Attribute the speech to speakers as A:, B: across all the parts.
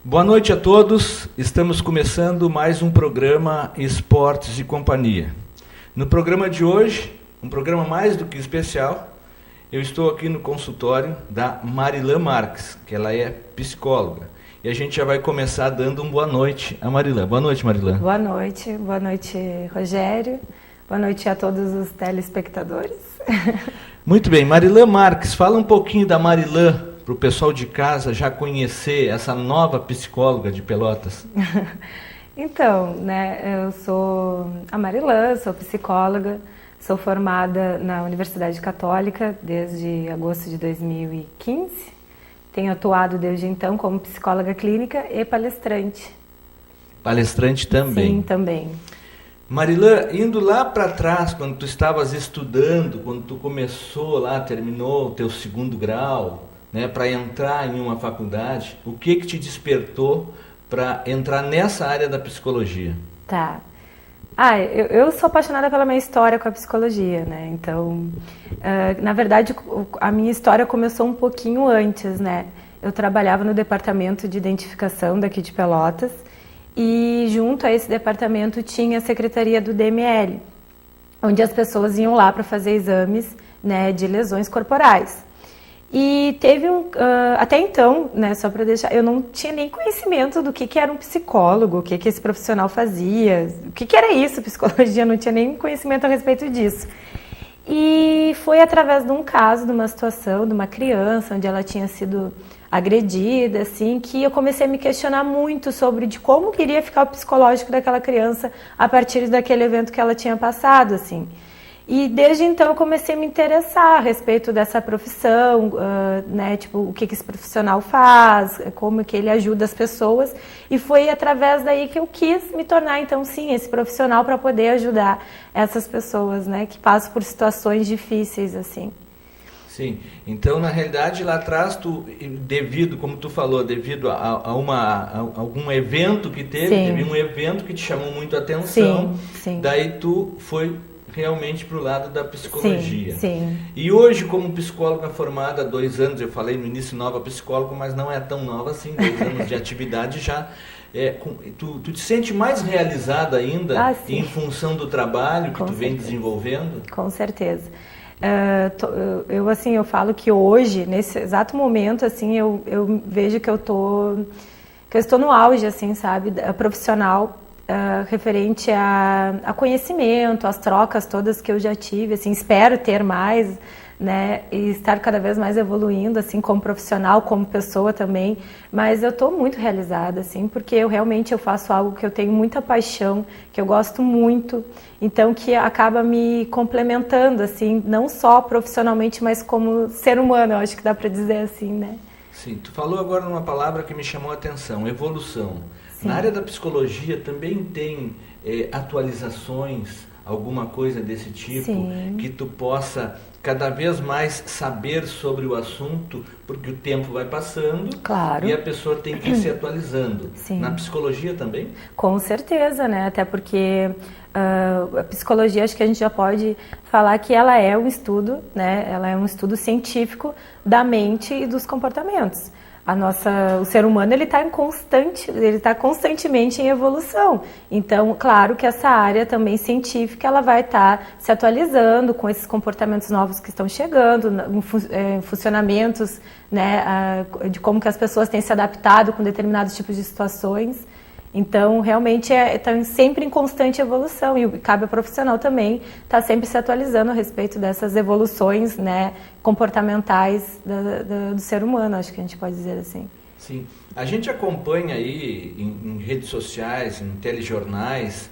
A: Boa noite a todos, estamos começando mais um programa Esportes e Companhia. No programa de hoje, um programa mais do que especial, eu estou aqui no consultório da Marilã Marques, que ela é psicóloga. E a gente já vai começar dando uma boa noite a Marilã. Boa noite, Marilã.
B: Boa noite, Rogério. Boa noite a todos os telespectadores.
A: Muito bem, Marilã Marques, fala um pouquinho da Marilã, para o pessoal de casa já conhecer essa nova psicóloga de Pelotas.
B: Então, eu sou a Marilã, sou psicóloga, sou formada na Universidade Católica desde agosto de 2015. Tenho atuado desde então como psicóloga clínica e palestrante.
A: Palestrante também?
B: Sim, também.
A: Marilã, indo lá para trás, quando tu estavas estudando, quando tu começou lá, terminou o teu segundo grau, para entrar em uma faculdade, o que te despertou para entrar nessa área da psicologia?
B: Tá. Eu sou apaixonada pela minha história com a psicologia, Então, na verdade, a minha história começou um pouquinho antes, Eu trabalhava no departamento de identificação daqui de Pelotas e junto a esse departamento tinha a secretaria do DML, onde as pessoas iam lá para fazer exames, de lesões corporais. E teve até então, só para deixar, eu não tinha nem conhecimento do que era um psicólogo, o que esse profissional fazia, o que era isso, psicologia, não tinha nem conhecimento a respeito disso. E foi através de um caso, de uma situação, de uma criança, onde ela tinha sido agredida, assim, que eu comecei a me questionar muito sobre de como queria ficar o psicológico daquela criança a partir daquele evento que ela tinha passado, assim. E desde então eu comecei a me interessar a respeito dessa profissão, o que esse profissional faz, como que ele ajuda as pessoas. E foi através daí que eu quis me tornar, então, sim, esse profissional para poder ajudar essas pessoas, que passam por situações difíceis, assim.
A: Sim, então na realidade lá atrás, como tu falou, devido a algum evento que teve um evento que te chamou muito a atenção,
B: sim.
A: Daí tu foi realmente para o lado da psicologia.
B: Sim.
A: E hoje, como psicóloga formada há 2 anos, eu falei no início nova psicóloga, mas não é tão nova assim, 2 anos de atividade já, tu te sente mais realizada ainda em função do trabalho que tu vem desenvolvendo?
B: Com certeza. Eu falo que hoje, nesse exato momento, assim, eu vejo que eu estou no auge, assim, sabe, profissional, referente a conhecimento, as trocas todas que eu já tive, assim, espero ter mais, e estar cada vez mais evoluindo, assim, como profissional, como pessoa também, mas eu estou muito realizada, assim, porque eu faço algo que eu tenho muita paixão, que eu gosto muito, então que acaba me complementando, assim, não só profissionalmente, mas como ser humano, eu acho que dá para dizer assim,
A: Sim, tu falou agora numa palavra que me chamou a atenção, evolução.
B: Sim.
A: Na área da psicologia também tem atualizações, alguma coisa desse tipo,
B: Sim.
A: que tu possa cada vez mais saber sobre o assunto, porque o tempo vai passando,
B: claro,
A: e a pessoa tem que ir se atualizando.
B: Sim.
A: Na psicologia também?
B: Com certeza, até porque a psicologia, acho que a gente já pode falar que ela é um estudo, ela é um estudo científico da mente e dos comportamentos. O ser humano ele está constantemente em evolução. Então, claro que essa área também científica ela vai estar se atualizando com esses comportamentos novos que estão chegando, funcionamentos, de como que as pessoas têm se adaptado com determinados tipos de situações. Então, realmente, está sempre em constante evolução e cabe ao profissional também estar sempre se atualizando a respeito dessas evoluções, comportamentais do ser humano, acho que a gente pode dizer assim.
A: Sim. A gente acompanha aí em redes sociais, em telejornais,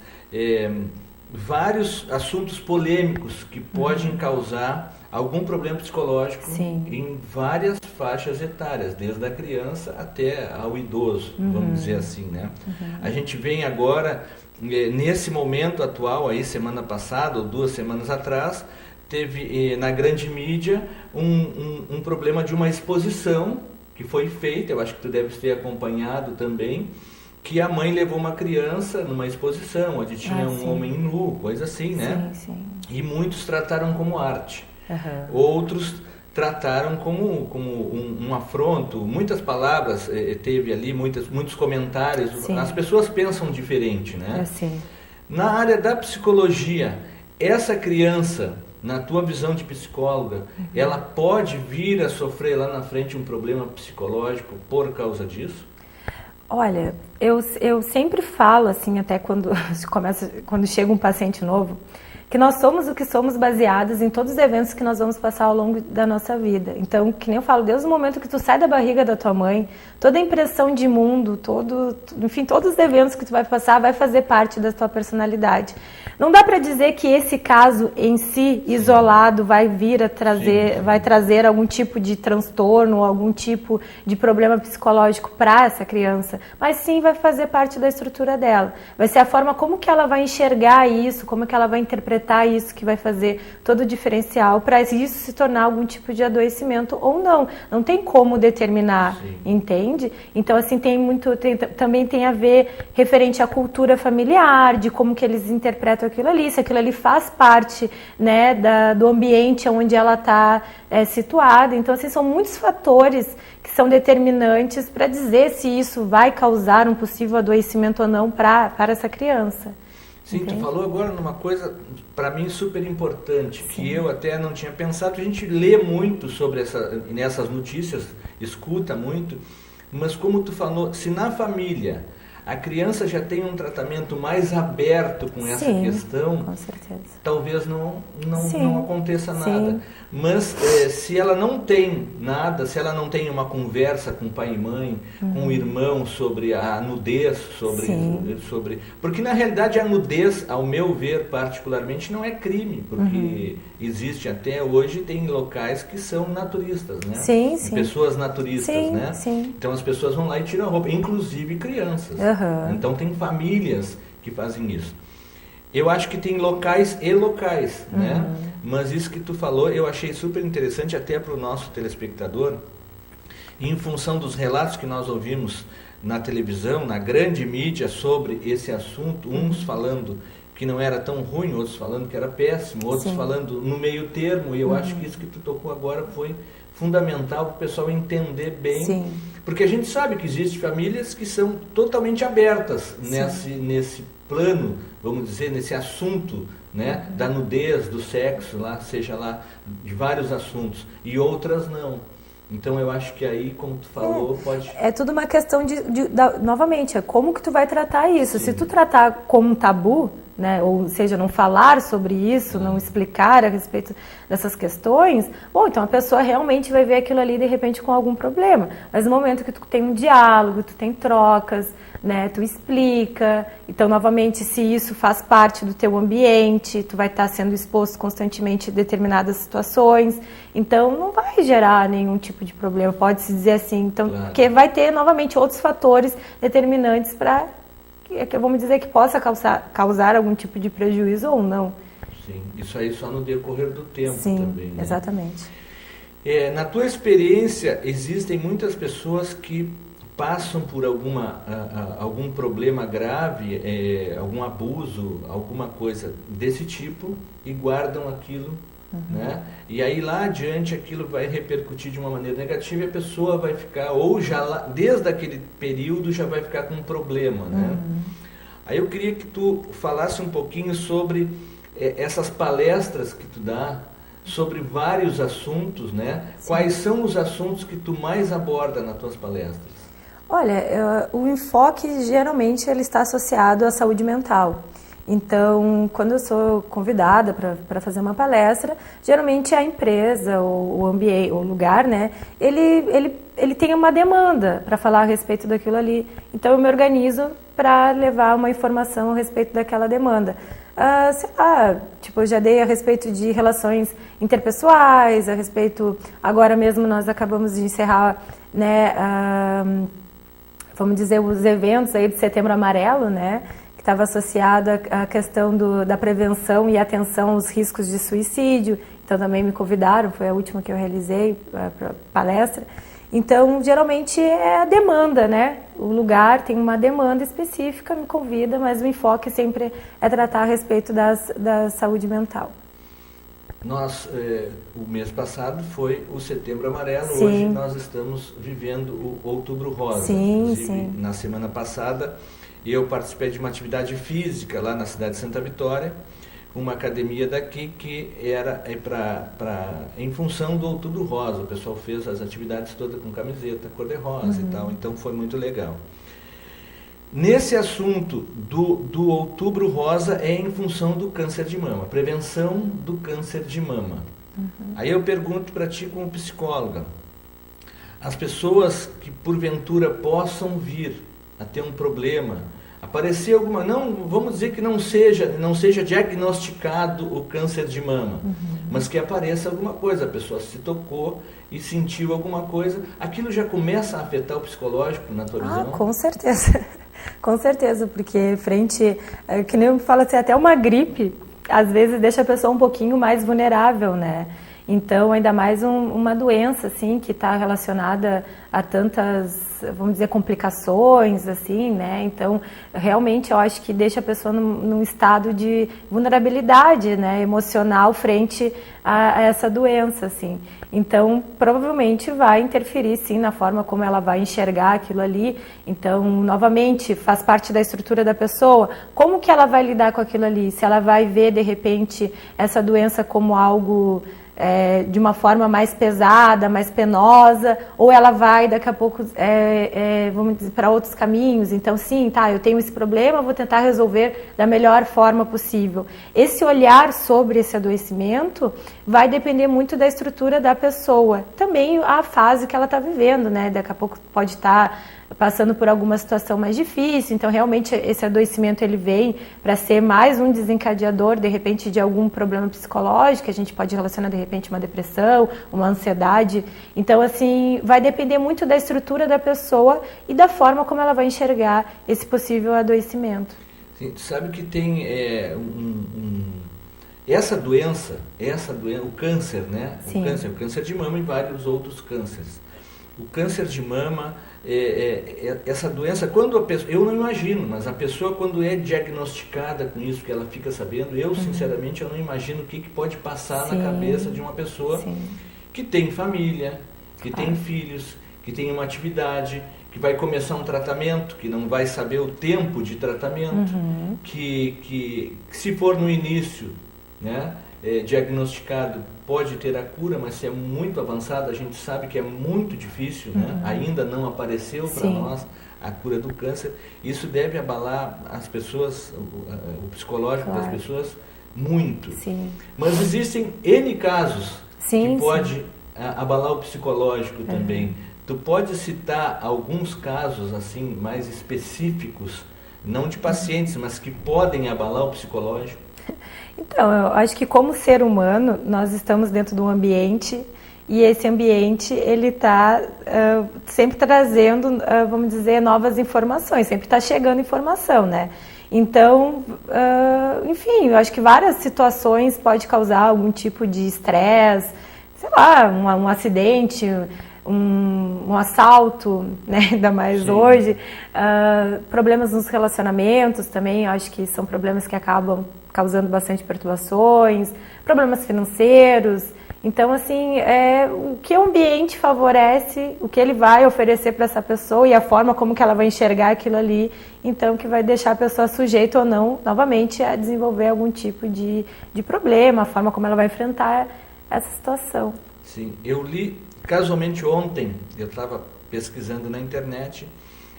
A: vários assuntos polêmicos que podem causar algum problema psicológico em várias faixas etárias, desde a criança até ao idoso, vamos dizer assim, A gente vem agora, nesse momento atual, aí semana passada ou 2 semanas atrás, teve na grande mídia um problema de uma exposição que foi feita, eu acho que tu deves ter acompanhado também, que a mãe levou uma criança numa exposição, onde tinha um homem nu, coisa assim,
B: Sim.
A: E muitos trataram como arte.
B: Uhum.
A: Outros trataram como um afronto. Muitas palavras, teve ali, muitos comentários. Sim. As pessoas pensam diferente, né?
B: Sim.
A: Na área da psicologia, essa criança, na tua visão de psicóloga, ela pode vir a sofrer lá na frente um problema psicológico por causa disso?
B: Olha, eu sempre falo, assim, até quando chega um paciente novo, que nós somos o que somos baseados em todos os eventos que nós vamos passar ao longo da nossa vida. Então, que nem eu falo, desde o momento que tu sai da barriga da tua mãe, toda a impressão de mundo, enfim, todos os eventos que tu vai passar vai fazer parte da tua personalidade. Não dá para dizer que esse caso em si, isolado, vai vir a trazer, vai trazer algum tipo de transtorno, algum tipo de problema psicológico para essa criança, mas sim vai fazer parte da estrutura dela. Vai ser a forma como que ela vai enxergar isso, como que ela vai interpretar isso que vai fazer todo o diferencial para isso se tornar algum tipo de adoecimento ou não. Não tem como determinar, entende? Então, assim, também tem a ver referente à cultura familiar, de como que eles interpretam aquilo ali, se aquilo ali faz parte, né, do ambiente onde ela está situada. Então, assim, são muitos fatores que são determinantes para dizer se isso vai causar um possível adoecimento ou não para essa criança.
A: Sim, tu falou agora numa coisa, para mim, super importante, que eu até não tinha pensado. A gente lê muito sobre nessas notícias, escuta muito, mas como tu falou, se na família a criança já tem um tratamento mais aberto com essa questão,
B: com certeza,
A: talvez não aconteça nada. Mas se ela não tem nada, se ela não tem uma conversa com o pai e mãe, com o irmão sobre a nudez, sobre... Porque na realidade a nudez, ao meu ver particularmente, não é crime, porque existe até hoje, tem locais que são naturistas, né?
B: Sim.
A: Pessoas naturistas, né?
B: Sim.
A: Então as pessoas vão lá e tiram a roupa, inclusive crianças. Então tem famílias que fazem isso. Eu acho que tem locais e locais, né? Mas isso que tu falou, eu achei super interessante até para o nosso telespectador, em função dos relatos que nós ouvimos na televisão, na grande mídia sobre esse assunto, uns falando que não era tão ruim, outros falando que era péssimo, outros falando no meio termo, e eu acho que isso que tu tocou agora foi fundamental para o pessoal entender bem, porque a gente sabe que existem famílias que são totalmente abertas nesse plano, vamos dizer, nesse assunto, né, da nudez, do sexo, seja lá de vários assuntos, e outras não. Então eu acho que aí, como tu falou, pode...
B: É tudo uma questão novamente, é como que tu vai tratar isso. Se tu tratar como um tabu, né, ou seja, não falar sobre isso, não explicar a respeito dessas questões, bom, então a pessoa realmente vai ver aquilo ali de repente com algum problema. Mas no momento que tu tem um diálogo, tu tem trocas, né, tu explica, então novamente se isso faz parte do teu ambiente, tu vai estar sendo exposto constantemente a determinadas situações, então não vai gerar nenhum tipo de problema, pode-se dizer assim, então, porque vai ter novamente outros fatores determinantes para, vamos dizer, que possa causar algum tipo de prejuízo ou não.
A: Sim, isso aí só no decorrer do tempo também, né?
B: Exatamente.
A: Na tua experiência, existem muitas pessoas que passam por algum problema grave, algum abuso, alguma coisa desse tipo e guardam aquilo, né? E aí lá adiante aquilo vai repercutir de uma maneira negativa e a pessoa vai ficar, ou já desde aquele período já vai ficar com um problema, né? Aí eu queria que tu falasse um pouquinho sobre essas palestras que tu dá, sobre vários assuntos, né? Quais são os assuntos que tu mais aborda nas tuas palestras?
B: Olha, o enfoque geralmente ele está associado à saúde mental. Então, quando eu sou convidada para fazer uma palestra, geralmente a empresa, o ambiente, o lugar, né, ele tem uma demanda para falar a respeito daquilo ali. Então, eu me organizo para levar uma informação a respeito daquela demanda. Sei lá, tipo, eu já dei a respeito de relações interpessoais, a respeito, agora mesmo nós acabamos de encerrar, né, vamos dizer, os eventos aí de Setembro Amarelo, né, que estava associado à questão da prevenção e atenção aos riscos de suicídio. Então também me convidaram, foi a última que eu realizei para palestra. Então, geralmente é a demanda, né? O lugar tem uma demanda específica, me convida, mas o enfoque sempre é tratar a respeito da saúde mental.
A: O mês passado foi o Setembro Amarelo,
B: sim.
A: Hoje nós estamos vivendo o Outubro Rosa.
B: Sim,
A: Inclusive,
B: sim.
A: Na semana passada, eu participei de uma atividade física lá na cidade de Santa Vitória, uma academia daqui que era em função do Outubro Rosa. O pessoal fez as atividades todas com camiseta cor-de-rosa e tal, então foi muito legal. Nesse assunto do Outubro Rosa é em função do câncer de mama, prevenção do câncer de mama. Aí eu pergunto para ti como psicóloga, as pessoas que porventura possam vir a ter um problema, aparecer alguma, não, vamos dizer que não seja diagnosticado o câncer de mama, mas que apareça alguma coisa, a pessoa se tocou e sentiu alguma coisa, aquilo já começa a afetar o psicológico na tua visão?
B: Com certeza. Com certeza, porque que nem eu falo assim, até uma gripe, às vezes deixa a pessoa um pouquinho mais vulnerável, né? Então, ainda mais uma doença, assim, que está relacionada a tantas, vamos dizer, complicações, assim, né? Então, realmente, eu acho que deixa a pessoa num estado de vulnerabilidade, né, emocional frente a essa doença, assim. Então, provavelmente vai interferir, sim, na forma como ela vai enxergar aquilo ali. Então, novamente, faz parte da estrutura da pessoa. Como que ela vai lidar com aquilo ali? Se ela vai ver, de repente, essa doença como algo de uma forma mais pesada, mais penosa, ou ela vai daqui a pouco, vamos dizer, para outros caminhos. Então, sim, tá, eu tenho esse problema, vou tentar resolver da melhor forma possível. Esse olhar sobre esse adoecimento vai depender muito da estrutura da pessoa. Também a fase que ela está vivendo, né? Daqui a pouco pode estar passando por alguma situação mais difícil, então realmente esse adoecimento ele vem para ser mais um desencadeador, de repente, de algum problema psicológico, a gente pode relacionar, de repente, uma depressão, uma ansiedade. Então, assim, vai depender muito da estrutura da pessoa e da forma como ela vai enxergar esse possível adoecimento.
A: Sim, tu sabe que tem essa doença, o câncer, né?
B: Sim.
A: O câncer de mama e vários outros cânceres. O câncer de mama, essa doença, quando a pessoa, eu não imagino, mas a pessoa quando é diagnosticada com isso, que ela fica sabendo, eu sinceramente eu não imagino o que pode passar na cabeça de uma pessoa que tem família, que tem filhos, que tem uma atividade, que vai começar um tratamento, que não vai saber o tempo de tratamento, que se for no início, né, diagnosticado, pode ter a cura, mas se é muito avançado, a gente sabe que é muito difícil, né? Ainda não apareceu para nós a cura do câncer. Isso deve abalar as pessoas, o psicológico das pessoas, muito.
B: Sim.
A: Mas existem N casos que pode abalar o psicológico também. Tu pode citar alguns casos assim mais específicos, não de pacientes, mas que podem abalar o psicológico?
B: Então, eu acho que como ser humano, nós estamos dentro de um ambiente e esse ambiente, ele está sempre trazendo, vamos dizer, novas informações, sempre está chegando informação, né? Então, enfim, eu acho que várias situações podem causar algum tipo de estresse, sei lá, um acidente, um assalto, né? Ainda mais hoje, problemas nos relacionamentos também, acho que são problemas que acabam causando bastante perturbações, problemas financeiros. Então, assim, o que o ambiente favorece, o que ele vai oferecer para essa pessoa e a forma como que ela vai enxergar aquilo ali, então que vai deixar a pessoa sujeita ou não, novamente, a desenvolver algum tipo de problema, a forma como ela vai enfrentar essa situação.
A: Sim, eu li, casualmente ontem, eu estava pesquisando na internet,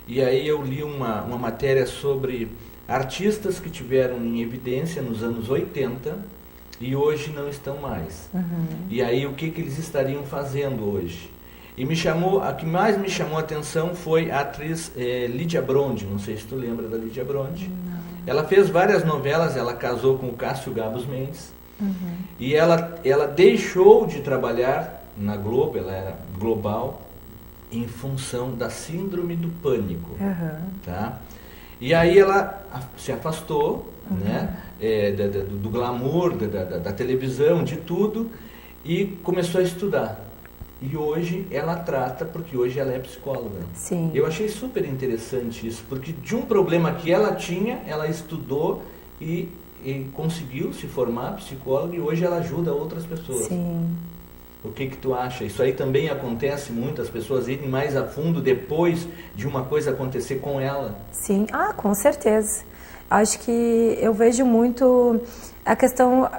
A: e aí eu li uma matéria sobre artistas que tiveram em evidência nos anos 80 e hoje não estão mais. E aí o que eles estariam fazendo hoje? E a que mais me chamou a atenção foi a atriz Lídia Brondi, não sei se tu lembra da Lídia Brondi.
B: Não.
A: Ela fez várias novelas, ela casou com o Cássio Gabos Mendes, e ela deixou de trabalhar na Globo, ela era global, em função da síndrome do pânico. Tá? E aí ela se afastou, né, do glamour, da televisão, de tudo, e começou a estudar. E hoje ela trata, porque hoje ela é psicóloga.
B: Sim.
A: Eu achei super interessante isso, porque de um problema que ela tinha, ela estudou e conseguiu se formar psicóloga e hoje ela ajuda outras pessoas.
B: Sim.
A: O que tu acha? Isso aí também acontece muito, as pessoas irem mais a fundo depois de uma coisa acontecer com ela?
B: Sim, com certeza. Acho que eu vejo muito a questão,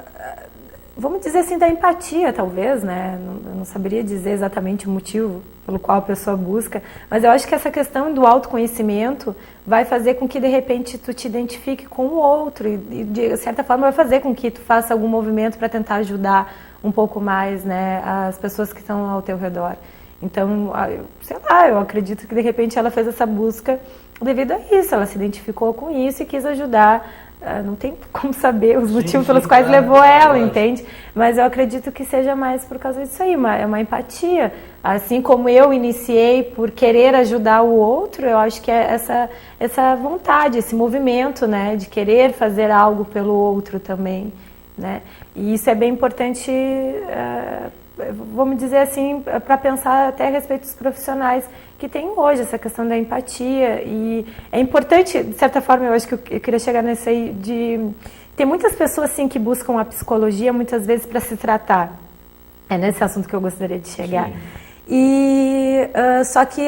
B: vamos dizer assim, da empatia, talvez, né? Eu não saberia dizer exatamente o motivo pelo qual a pessoa busca, mas eu acho que essa questão do autoconhecimento vai fazer com que, de repente, tu te identifique com o outro e de certa forma, vai fazer com que tu faça algum movimento para tentar ajudar um pouco mais, né, as pessoas que estão ao teu redor. Então, sei lá, eu acredito que, de repente, ela fez essa busca devido a isso, ela se identificou com isso e quis ajudar. Não tem como saber os motivos pelos quais levou ela, entende? Mas eu acredito que seja mais por causa disso aí, é uma empatia. Assim como eu iniciei por querer ajudar o outro, eu acho que é essa vontade, esse movimento, né, de querer fazer algo pelo outro também, né? E isso é bem importante, vamos dizer assim, para pensar até a respeito dos profissionais que tem hoje, essa questão da empatia. E é importante, de certa forma, eu acho que eu queria chegar nisso aí, tem muitas pessoas assim que buscam a psicologia muitas vezes para se tratar. É nesse assunto que eu gostaria de chegar. Sim. E só que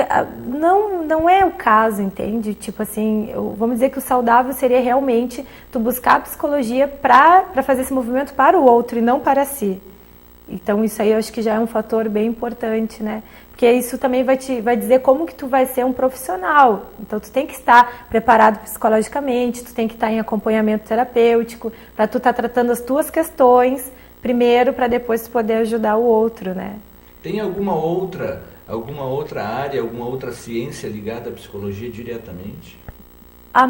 B: não é o caso, entende? Tipo assim, vamos dizer que o saudável seria realmente tu buscar a psicologia para fazer esse movimento para o outro e não para si. Então isso aí eu acho que já é um fator bem importante, né? Porque isso também vai dizer como que tu vai ser um profissional. Então tu tem que estar preparado psicologicamente, tu tem que estar em acompanhamento terapêutico, para tu estar tratando as tuas questões primeiro, para depois tu poder ajudar o outro, né?
A: Tem alguma outra área, alguma outra ciência ligada à psicologia diretamente?
B: A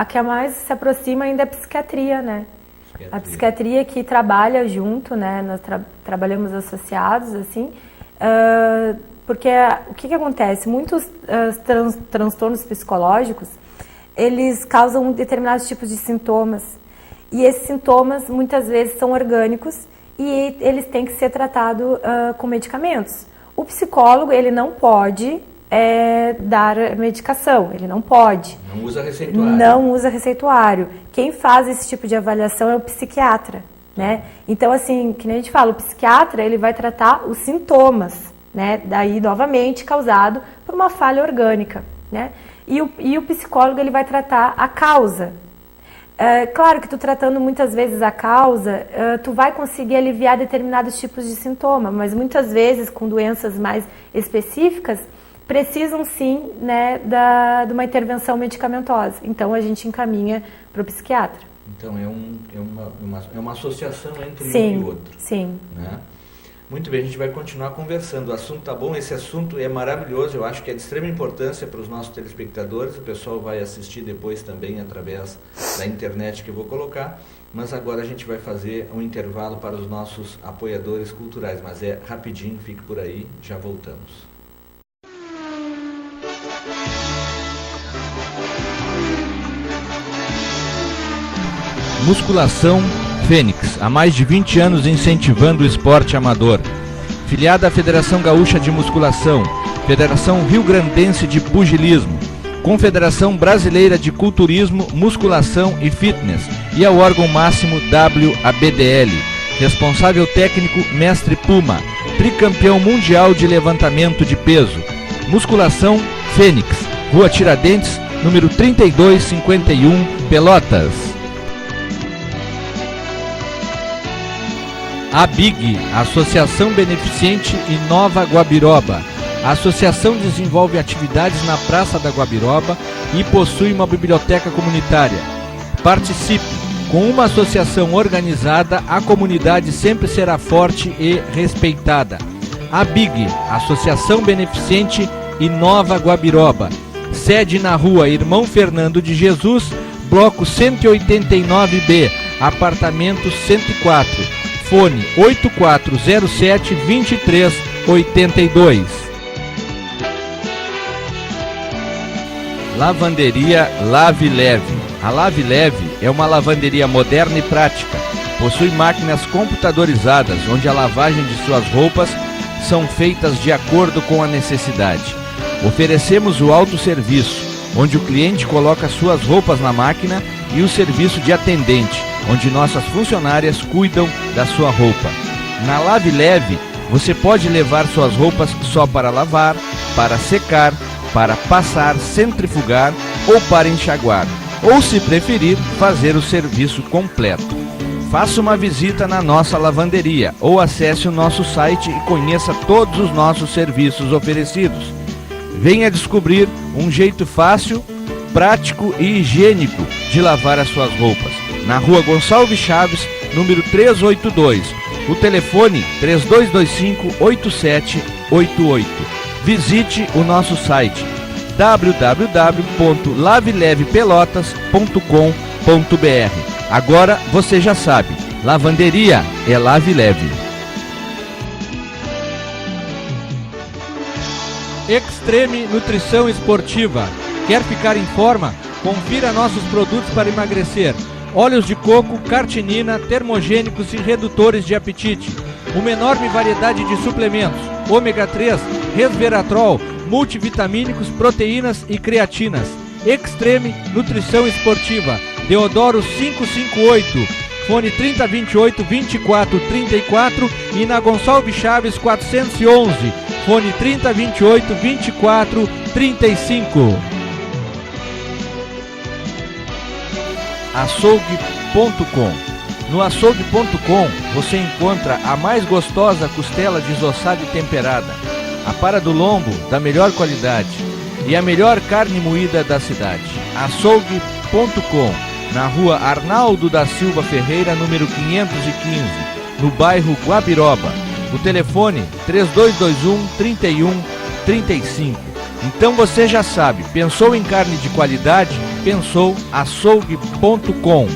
B: que mais se aproxima ainda é a psiquiatria, né? A psiquiatria que trabalha junto, né? Nós trabalhamos associados, assim, porque o que acontece? Muitos transtornos psicológicos, eles causam determinados tipos de sintomas, e esses sintomas muitas vezes são orgânicos e eles têm que ser tratados com medicamentos. O psicólogo, ele não pode dar medicação, ele não pode.
A: Não usa receituário.
B: Não usa receituário. Quem faz esse tipo de avaliação é o psiquiatra, né? Então, assim, que nem a gente fala, o psiquiatra, ele vai tratar os sintomas, né? Daí, novamente, causado por uma falha orgânica, né? E o psicólogo, ele vai tratar a causa. Claro que tu tratando muitas vezes a causa, tu vai conseguir aliviar determinados tipos de sintoma, mas muitas vezes com doenças mais específicas, precisam sim, né, de uma intervenção medicamentosa. Então a gente encaminha para o psiquiatra.
A: Então é uma associação entre
B: sim,
A: um e outro.
B: Sim.
A: Né? Muito bem, a gente vai continuar conversando. O assunto tá bom, esse assunto é maravilhoso, eu acho que é de extrema importância para os nossos telespectadores. O pessoal vai assistir depois também através da internet que eu vou colocar. Mas agora a gente vai fazer um intervalo para os nossos apoiadores culturais. Mas é rapidinho, fique por aí, já voltamos. Musculação Fênix, há mais de 20 anos incentivando o esporte amador. Filiada à Federação Gaúcha de Musculação, Federação Rio-Grandense de Pugilismo, Confederação Brasileira de Culturismo, Musculação e Fitness e ao órgão máximo WABDL. Responsável técnico Mestre Puma, tricampeão mundial de levantamento de peso. Musculação Fênix, Rua Tiradentes, número 3251, Pelotas. A BIG, Associação Beneficente Inova Guabiroba. A associação desenvolve atividades na Praça da Guabiroba e possui uma biblioteca comunitária. Participe! Com uma associação organizada, a comunidade sempre será forte e respeitada. A BIG, Associação Beneficente Inova Guabiroba. Sede na Rua Irmão Fernando de Jesus, Bloco 189B, Apartamento 104. Fone 8407-2382. Lavanderia Lave Leve. A Lave Leve é uma lavanderia moderna e prática. Possui máquinas computadorizadas, onde a lavagem de suas roupas são feitas de acordo com a necessidade. Oferecemos o autosserviço, onde o cliente coloca suas roupas na máquina e o serviço de atendente, onde nossas funcionárias cuidam da sua roupa. Na Lave Leve, você pode levar suas roupas só para lavar, para secar, para passar, centrifugar ou para enxaguar, ou se preferir, fazer o serviço completo. Faça uma visita na nossa lavanderia ou acesse o nosso site e conheça todos os nossos serviços oferecidos. Venha descobrir um jeito fácil, prático e higiênico de lavar as suas roupas. Na Rua Gonçalves Chaves, número 382. O telefone 3225-8788. Visite o nosso site www.lavelevepelotas.com.br. Agora você já sabe, lavanderia é Lave Leve.
C: Extreme Nutrição Esportiva. Quer ficar em forma? Confira nossos produtos para emagrecer. Óleos de coco, cartinina, termogênicos e redutores de apetite. Uma enorme variedade de suplementos, ômega 3, resveratrol, multivitamínicos, proteínas e creatinas. Extreme Nutrição Esportiva. Deodoro 558, fone 3028-2434 e na Gonçalves Chaves 411, fone 3028-2435. Açougue.com. No açougue.com você encontra a mais gostosa costela desossada e temperada, a para do lombo da melhor qualidade e a melhor carne moída da cidade. Açougue.com. Na Rua Arnaldo da Silva Ferreira, número 515, no bairro Guabiroba. O telefone 3221-3135. Então você já sabe, pensou em carne de qualidade? Pensou açougue.com.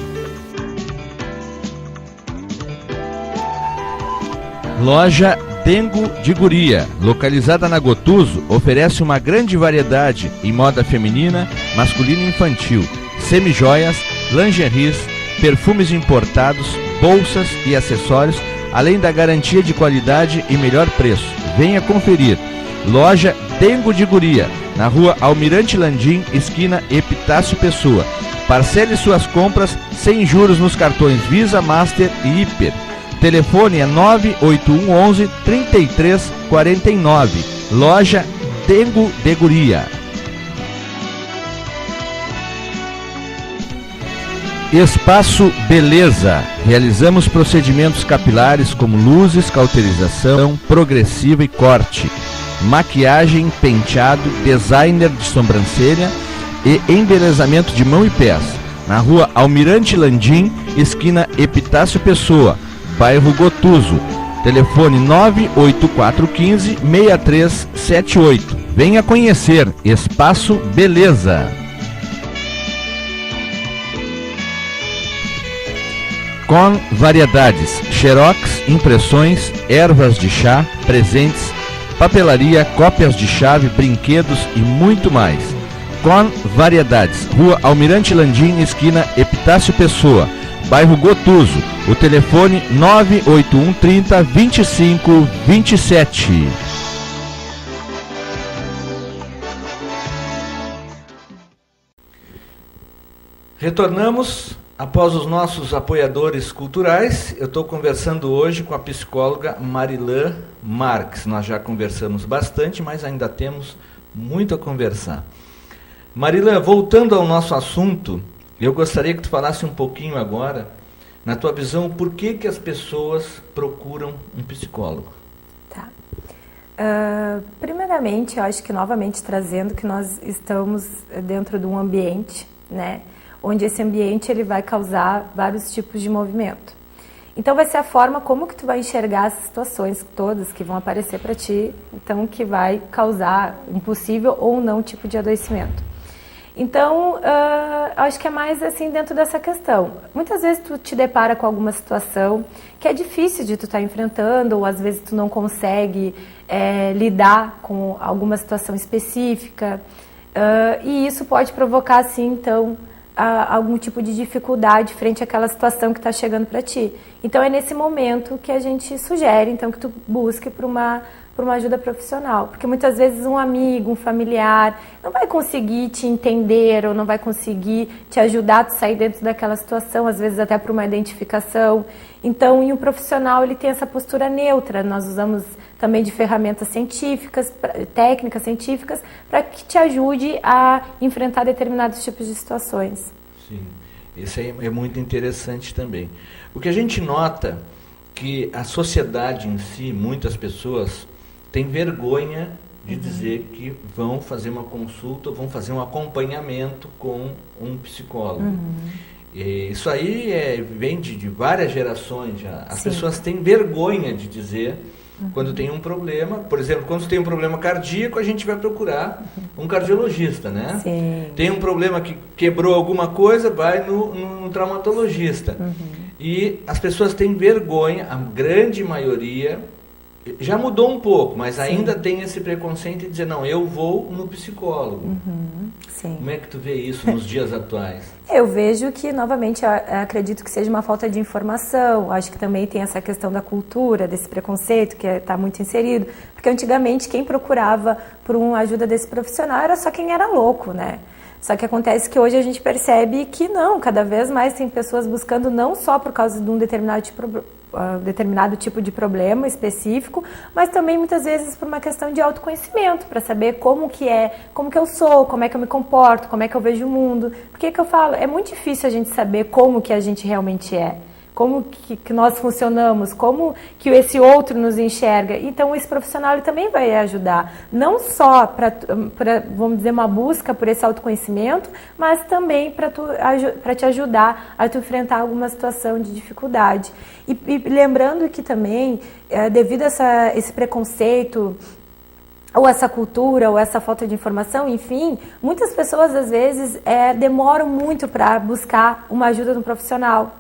C: Loja Dengo de Guria, localizada na Gotuso, oferece uma grande variedade em moda feminina, masculina e infantil, semijoias, lingeries, perfumes importados, bolsas e acessórios, além da garantia de qualidade e melhor preço. Venha conferir. Loja Dengo de Guria, na Rua Almirante Landim, esquina Epitácio Pessoa. Parcele suas compras sem juros nos cartões Visa, Master e Hiper. Telefone é 98111-3349. Loja Dengo de Guria. Espaço Beleza. Realizamos procedimentos capilares como luzes, cauterização, progressiva e corte, maquiagem, penteado, designer de sobrancelha e embelezamento de mão e pés. Na Rua Almirante Landim, esquina Epitácio Pessoa, bairro Gotuso. Telefone 98415-6378. Venha conhecer Espaço Beleza. Com variedades, xerox, impressões, ervas de chá, presentes, papelaria, cópias de chave, brinquedos e muito mais. Com variedades, Rua Almirante Landim, esquina Epitácio Pessoa, bairro Gotuso. O telefone 98130-2527. Retornamos. Após os nossos apoiadores culturais, eu estou conversando hoje com a psicóloga Marilã Marques. Nós já conversamos bastante, mas ainda temos muito a conversar. Marilã, voltando ao nosso assunto, eu gostaria que tu falasse um pouquinho agora, na tua visão, por que as pessoas procuram um psicólogo?
B: Tá. Primeiramente, eu acho que novamente trazendo que nós estamos dentro de um ambiente, né? Onde esse ambiente ele vai causar vários tipos de movimento. Então vai ser a forma como que tu vai enxergar as situações todas que vão aparecer para ti, então que vai causar um possível ou não tipo de adoecimento. Então, acho que é mais assim dentro dessa questão. Muitas vezes tu te depara com alguma situação que é difícil de tu estar enfrentando, ou às vezes tu não consegue lidar com alguma situação específica, e isso pode provocar assim, então, algum tipo de dificuldade frente àquela situação que está chegando para ti. Então é nesse momento que a gente sugere então que tu busque por uma por uma ajuda profissional. Porque muitas vezes um amigo, um familiar, não vai conseguir te entender ou não vai conseguir te ajudar a sair dentro daquela situação, às vezes até por uma identificação. Então, e o profissional, ele tem essa postura neutra. Nós usamos também de ferramentas científicas, técnicas científicas, para que te ajude a enfrentar determinados tipos de situações.
A: Sim, isso aí é muito interessante também. O que a gente nota que a sociedade em si, muitas pessoas têm vergonha de dizer que vão fazer uma consulta, vão fazer um acompanhamento com um psicólogo. Isso aí vem de várias gerações já. As pessoas têm vergonha de dizer quando tem um problema. Por exemplo, quando tem um problema cardíaco, a gente vai procurar um cardiologista, né?
B: Sim.
A: Tem um problema que quebrou alguma coisa, vai no traumatologista. E as pessoas têm vergonha, a grande maioria, já mudou um pouco, mas ainda tem esse preconceito de dizer, não, eu vou no psicólogo.
B: Sim.
A: Como é que tu vê isso nos dias atuais?
B: Eu vejo que, novamente, eu acredito que seja uma falta de informação. Acho que também tem essa questão da cultura, desse preconceito que está muito inserido. Porque antigamente quem procurava por uma ajuda desse profissional era só quem era louco, né? Só que acontece que hoje a gente percebe que não, cada vez mais tem pessoas buscando não só por causa de um determinado tipo de problema específico, mas também muitas vezes por uma questão de autoconhecimento, para saber como que eu sou, como é que eu me comporto, como é que eu vejo o mundo. Porque que eu falo, é muito difícil a gente saber como que a gente realmente é. Como que nós funcionamos, como que esse outro nos enxerga. Então, esse profissional ele também vai ajudar, não só para, vamos dizer, uma busca por esse autoconhecimento, mas também para te ajudar a tu enfrentar alguma situação de dificuldade. E lembrando que também, devido a esse preconceito, ou essa cultura, ou essa falta de informação, enfim, muitas pessoas, às vezes, demoram muito para buscar uma ajuda no profissional.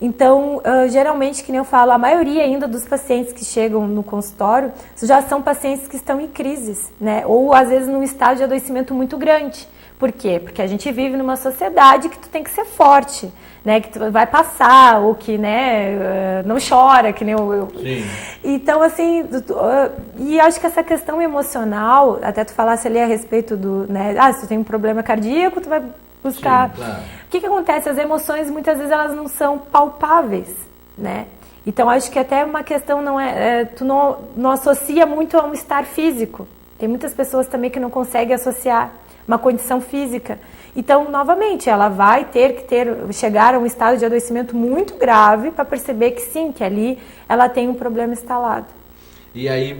B: Então, geralmente, que nem eu falo, a maioria ainda dos pacientes que chegam no consultório já são pacientes que estão em crises, né? Ou, às vezes, num estado de adoecimento muito grande. Por quê? Porque a gente vive numa sociedade que tu tem que ser forte, né? Que tu vai passar, ou que, né, não chora, que nem eu. Sim. Então, assim, e acho que essa questão emocional, até tu falasse ali a respeito do, né? Se tu tem um problema cardíaco, tu vai buscar. Sim, claro. O que acontece? As emoções, muitas vezes, elas não são palpáveis, né? Então, acho que até uma questão tu não associa muito a um estar físico. Tem muitas pessoas também que não conseguem associar uma condição física. Então, novamente, ela vai ter que chegar a um estado de adoecimento muito grave para perceber que sim, que ali ela tem um problema instalado.
A: E aí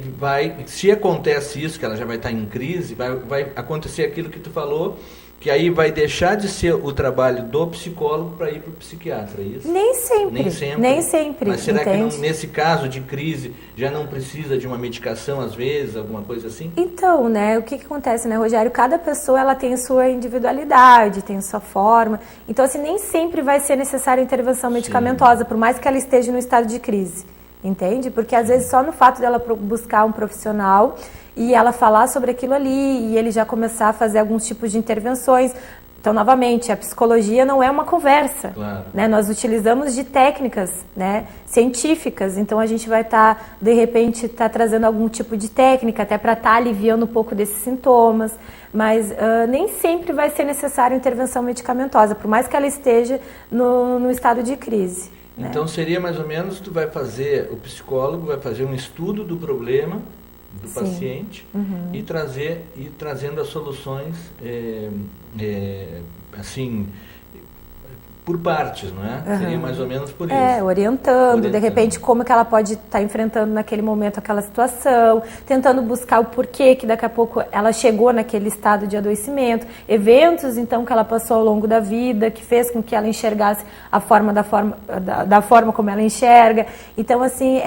A: se acontece isso, que ela já vai estar em crise, vai acontecer aquilo que tu falou, que aí vai deixar de ser o trabalho do psicólogo para ir para o psiquiatra, é isso?
B: Nem sempre.
A: Mas será que nesse caso de crise já não precisa de uma medicação às vezes, alguma coisa assim?
B: Então, né, o que acontece, né, Rogério? Cada pessoa ela tem sua individualidade, tem sua forma. Então, assim, nem sempre vai ser necessária intervenção medicamentosa, por mais que ela esteja no estado de crise. Entende? Porque às vezes só no fato dela buscar um profissional e ela falar sobre aquilo ali e ele já começar a fazer alguns tipos de intervenções. Então, novamente, a psicologia não é uma conversa, claro, né? Nós utilizamos de técnicas, né, científicas, então a gente vai de repente, trazendo algum tipo de técnica até para estar aliviando um pouco desses sintomas, mas nem sempre vai ser necessário intervenção medicamentosa, por mais que ela esteja no estado de crise.
A: Então seria mais ou menos, o psicólogo vai fazer um estudo do problema do paciente e trazendo as soluções assim, por partes, não é? Seria mais ou menos por isso.
B: Orientando, de repente, como que ela pode estar enfrentando naquele momento aquela situação, tentando buscar o porquê que daqui a pouco ela chegou naquele estado de adoecimento, eventos, então, que ela passou ao longo da vida, que fez com que ela enxergasse da forma como ela enxerga. Então, assim,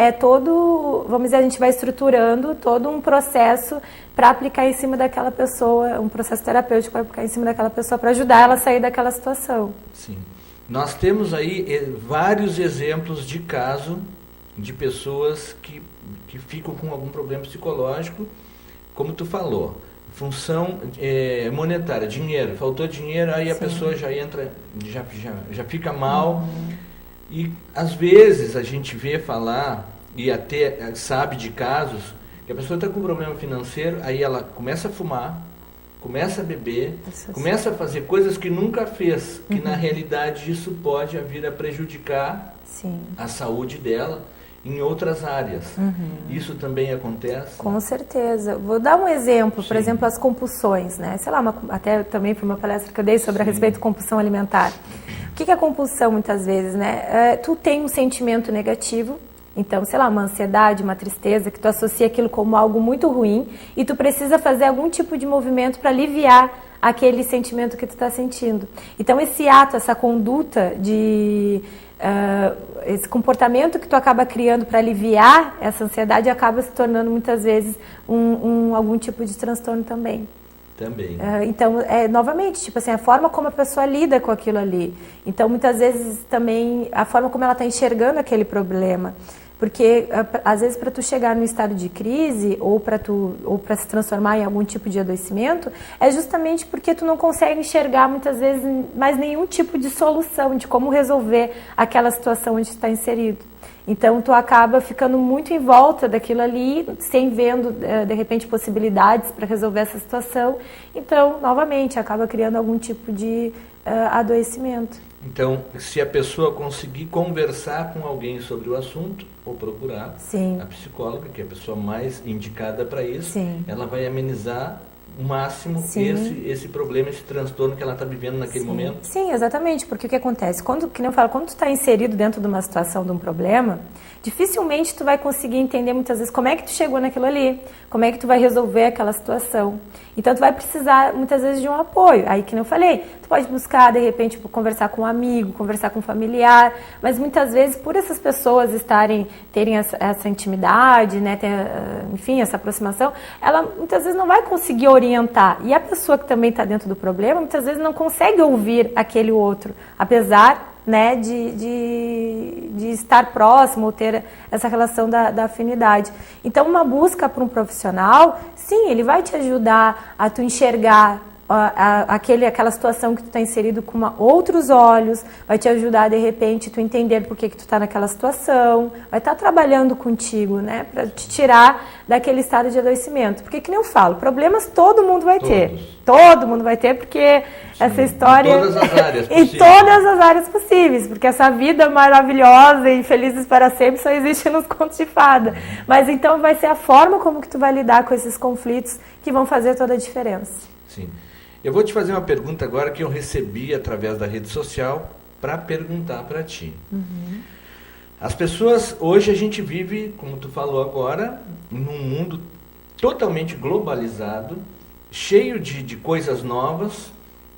B: vamos dizer, a gente vai estruturando todo um processo para aplicar em cima daquela pessoa, um processo terapêutico para aplicar em cima daquela pessoa, para ajudar ela a sair daquela situação.
A: Sim. Nós temos aí vários exemplos de caso de pessoas que ficam com algum problema psicológico, como tu falou, função monetária, dinheiro, faltou dinheiro, aí a pessoa já entra, já fica mal. E às vezes a gente vê falar, e até sabe de casos, que Que a pessoa está com um problema financeiro, aí ela começa a fumar, começa a beber, começa a fazer coisas que nunca fez, que na realidade isso pode vir a prejudicar a saúde dela em outras áreas. Isso também acontece?
B: Com certeza. Vou dar um exemplo, por exemplo, as compulsões, né? Sei lá, até também foi uma palestra que eu dei sobre a respeito de compulsão alimentar. O que é compulsão muitas vezes, né? Tu tem um sentimento negativo, então, sei lá, uma ansiedade, uma tristeza, que tu associa aquilo como algo muito ruim e tu precisa fazer algum tipo de movimento para aliviar aquele sentimento que tu está sentindo. Então, esse ato, essa conduta esse comportamento que tu acaba criando para aliviar essa ansiedade acaba se tornando muitas vezes algum tipo de transtorno também. Então, novamente, tipo assim, a forma como a pessoa lida com aquilo ali. Então, muitas vezes também a forma como ela está enxergando aquele problema. Porque, às vezes, para tu chegar num estado de crise ou para se transformar em algum tipo de adoecimento, é justamente porque tu não consegue enxergar, muitas vezes, mais nenhum tipo de solução, de como resolver aquela situação onde tu está inserido. Então, tu acaba ficando muito em volta daquilo ali, sem vendo, de repente, possibilidades para resolver essa situação. Então, novamente, acaba criando algum tipo de adoecimento.
A: Então, se a pessoa conseguir conversar com alguém sobre o assunto, ou procurar a psicóloga, que é a pessoa mais indicada para isso, ela vai amenizar o máximo esse problema, esse transtorno que ela está vivendo naquele momento.
B: Sim, exatamente, porque o que acontece? Quando tu está inserido dentro de uma situação, de um problema, dificilmente tu vai conseguir entender muitas vezes como é que tu chegou naquilo ali, como é que tu vai resolver aquela situação. Então, tu vai precisar, muitas vezes, de um apoio. Aí, que nem eu falei, tu pode buscar, de repente, conversar com um amigo, conversar com um familiar, mas muitas vezes, por essas pessoas terem essa intimidade, né, enfim, essa aproximação, ela muitas vezes não vai conseguir orientar. E a pessoa que também está dentro do problema, muitas vezes não consegue ouvir aquele outro, apesar, né, de estar próximo ou ter essa relação da afinidade. Então, uma busca por um profissional, sim, ele vai te ajudar a tu enxergar aquela situação que tu está inserido com outros olhos, vai te ajudar, de repente, tu entender por que tu está naquela situação, vai estar trabalhando contigo, né, para te tirar daquele estado de adoecimento. Porque, que nem eu falo, problemas todo mundo vai ter. Todo mundo vai ter, porque essa história...
A: Em todas as áreas possíveis.
B: Em todas as áreas possíveis, porque essa vida maravilhosa e felizes para sempre só existe nos contos de fada. Mas então vai ser a forma como que tu vai lidar com esses conflitos que vão fazer toda a diferença.
A: Sim. Eu vou te fazer uma pergunta agora que eu recebi através da rede social para perguntar para ti. As pessoas, hoje a gente vive, como tu falou agora, num mundo totalmente globalizado, cheio de coisas novas,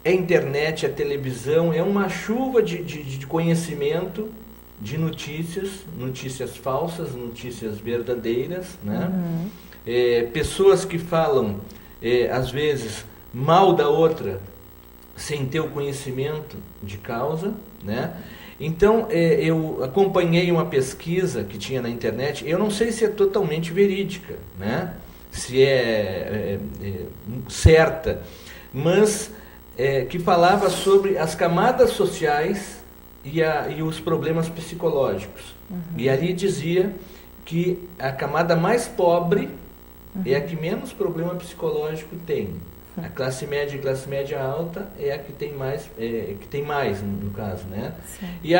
A: é internet, é televisão, é uma chuva de conhecimento, de notícias falsas, notícias verdadeiras, né? Pessoas que falam, às vezes, mal da outra, sem ter o conhecimento de causa, né? Então, eu acompanhei uma pesquisa que tinha na internet, eu não sei se é totalmente verídica, né? Se é certa, mas que falava sobre as camadas sociais e os problemas psicológicos. E ali dizia que a camada mais pobre é a que menos problema psicológico tem. A classe média e classe média alta é a que tem mais, no caso, né? E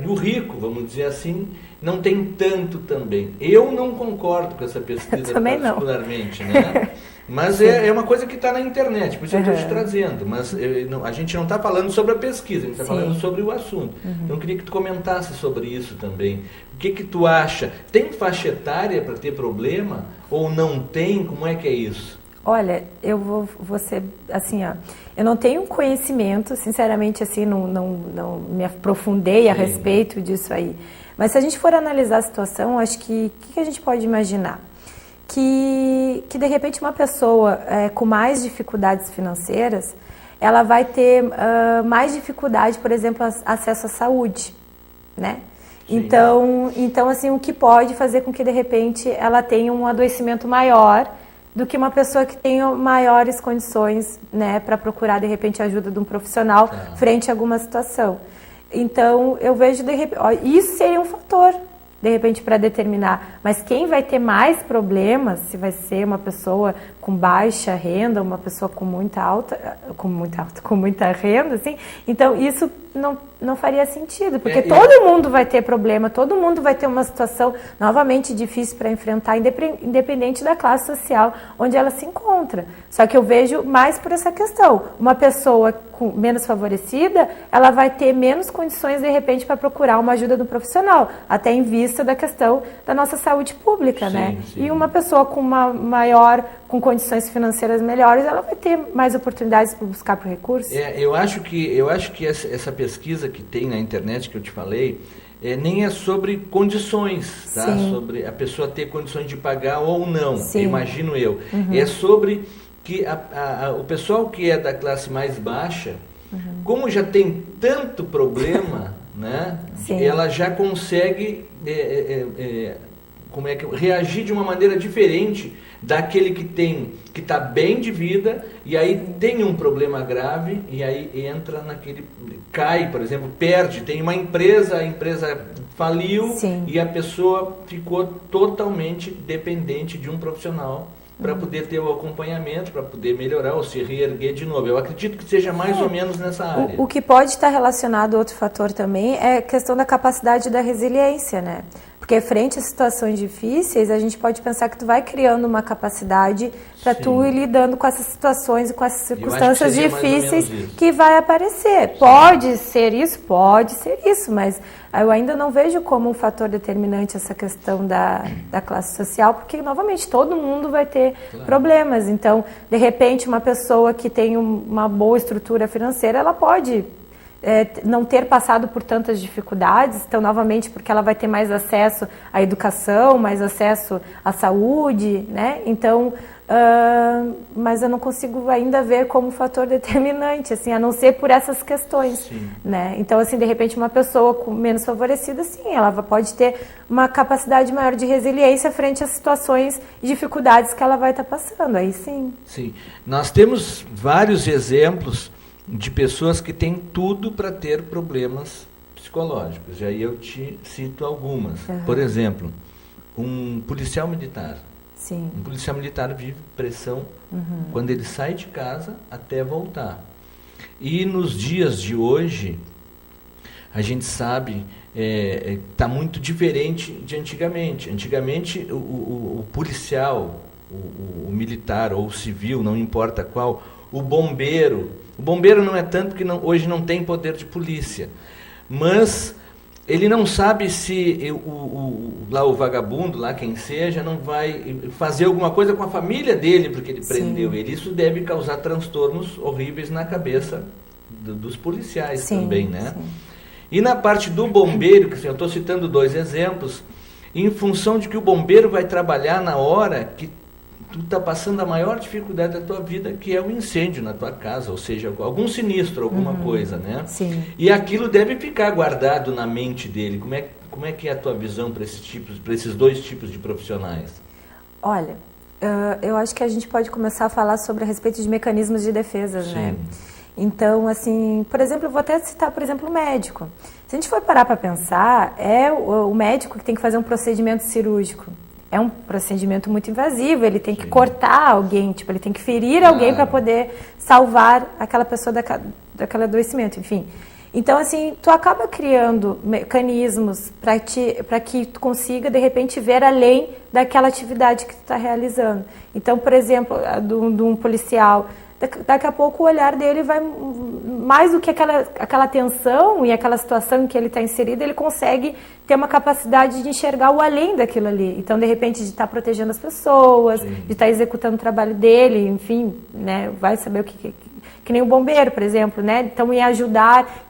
A: o rico, vamos dizer assim, não tem tanto também. Eu não concordo com essa pesquisa particularmente, né? Mas é uma coisa que está na internet, por isso eu estou te trazendo. Mas a gente não está falando sobre a pesquisa, a gente está falando sobre o assunto. Então eu queria que tu comentasse sobre isso também. O que tu acha? Tem faixa etária para ter problema? Ou não tem? Como é que é isso?
B: Olha, eu vou ser assim, ó, eu não tenho conhecimento, sinceramente, assim, não me aprofundei a respeito disso aí. Mas se a gente for analisar a situação, acho que o que a gente pode imaginar? Que de repente uma pessoa com mais dificuldades financeiras, ela vai ter mais dificuldade, por exemplo, acesso à saúde, né? Então, assim, o que pode fazer com que de repente ela tenha um adoecimento maior do que uma pessoa que tenha maiores condições, né, para procurar, de repente, a ajuda de um profissional frente a alguma situação. Então, eu vejo, de repente, isso seria um fator de repente, para determinar. Mas quem vai ter mais problemas, se vai ser uma pessoa com baixa renda, uma pessoa com muita renda, assim, então isso não faria sentido, porque todo mundo vai ter problema, todo mundo vai ter uma situação novamente difícil para enfrentar, independente da classe social onde ela se encontra. Só que eu vejo mais por essa questão. Uma pessoa menos favorecida, ela vai ter menos condições, de repente, para procurar uma ajuda do profissional, até em vista da questão da nossa saúde pública, né? Sim. E uma pessoa com condições financeiras melhores, ela vai ter mais oportunidades para buscar por recursos.
A: Eu acho que essa pesquisa que tem na internet, que eu te falei, nem é sobre condições, tá? Sobre a pessoa ter condições de pagar ou não, imagino eu. É sobre que o pessoal que é da classe mais baixa, como já tem tanto problema, né? Ela já consegue reagir de uma maneira diferente daquele que está bem de vida e aí tem um problema grave e aí entra cai, por exemplo, perde, tem uma empresa, a empresa faliu e a pessoa ficou totalmente dependente de um profissional para poder ter o acompanhamento, para poder melhorar ou se reerguer de novo. Eu acredito que seja mais ou menos nessa área.
B: O que pode estar relacionado a outro fator também é a questão da capacidade da resiliência, né? Porque frente a situações difíceis, a gente pode pensar que tu vai criando uma capacidade para tu ir lidando com essas situações e com essas circunstâncias difíceis que vai aparecer. Pode ser isso, mas eu ainda não vejo como um fator determinante essa questão da classe social, porque, novamente, todo mundo vai ter problemas. Então, de repente, uma pessoa que tem uma boa estrutura financeira, ela pode não ter passado por tantas dificuldades, então, novamente, porque ela vai ter mais acesso à educação, mais acesso à saúde, né? Então, mas eu não consigo ainda ver como fator determinante, assim, a não ser por essas questões, né? Então, assim, de repente, uma pessoa menos favorecida, sim, ela pode ter uma capacidade maior de resiliência frente às situações e dificuldades que ela vai estar passando, aí sim.
A: Sim, nós temos vários exemplos de pessoas que têm tudo para ter problemas psicológicos. E aí eu te cito algumas. Por exemplo, um policial militar.
B: Sim. Um
A: policial militar vive pressão quando ele sai de casa até voltar. E nos dias de hoje, a gente sabe, está muito diferente de antigamente. Antigamente, o policial, o militar ou o civil, não importa qual, o bombeiro não é tanto que hoje não tem poder de polícia, mas ele não sabe se o vagabundo, lá quem seja, não vai fazer alguma coisa com a família dele porque ele prendeu ele. Isso deve causar transtornos horríveis na cabeça dos policiais também, né? Sim. E na parte do bombeiro, que eu estou citando 2 exemplos, em função de que o bombeiro vai trabalhar na hora que tu está passando a maior dificuldade da tua vida, que é o incêndio na tua casa, ou seja, algum sinistro, alguma coisa, né?
B: Sim.
A: E aquilo deve ficar guardado na mente dele. Como é que é a tua visão para esses 2 tipos de profissionais?
B: Olha, eu acho que a gente pode começar a falar sobre a respeito de mecanismos de defesa, né? Então, assim, por exemplo, eu vou até citar, por exemplo, o médico. Se a gente for parar para pensar, é o médico que tem que fazer um procedimento cirúrgico. É um procedimento muito invasivo, ele tem que cortar alguém, ele tem que ferir alguém para poder salvar aquela pessoa daquele adoecimento, enfim. Então, assim, tu acaba criando mecanismos para que tu consiga, de repente, ver além daquela atividade que tu está realizando. Então, por exemplo, de um policial, daqui a pouco o olhar dele vai, mais do que aquela tensão e aquela situação em que ele está inserido, ele consegue ter uma capacidade de enxergar o além daquilo ali. Então, de repente, de estar protegendo as pessoas, de estar executando o trabalho dele, enfim, né, vai saber o que nem o bombeiro, por exemplo, né? Então, em ajudar,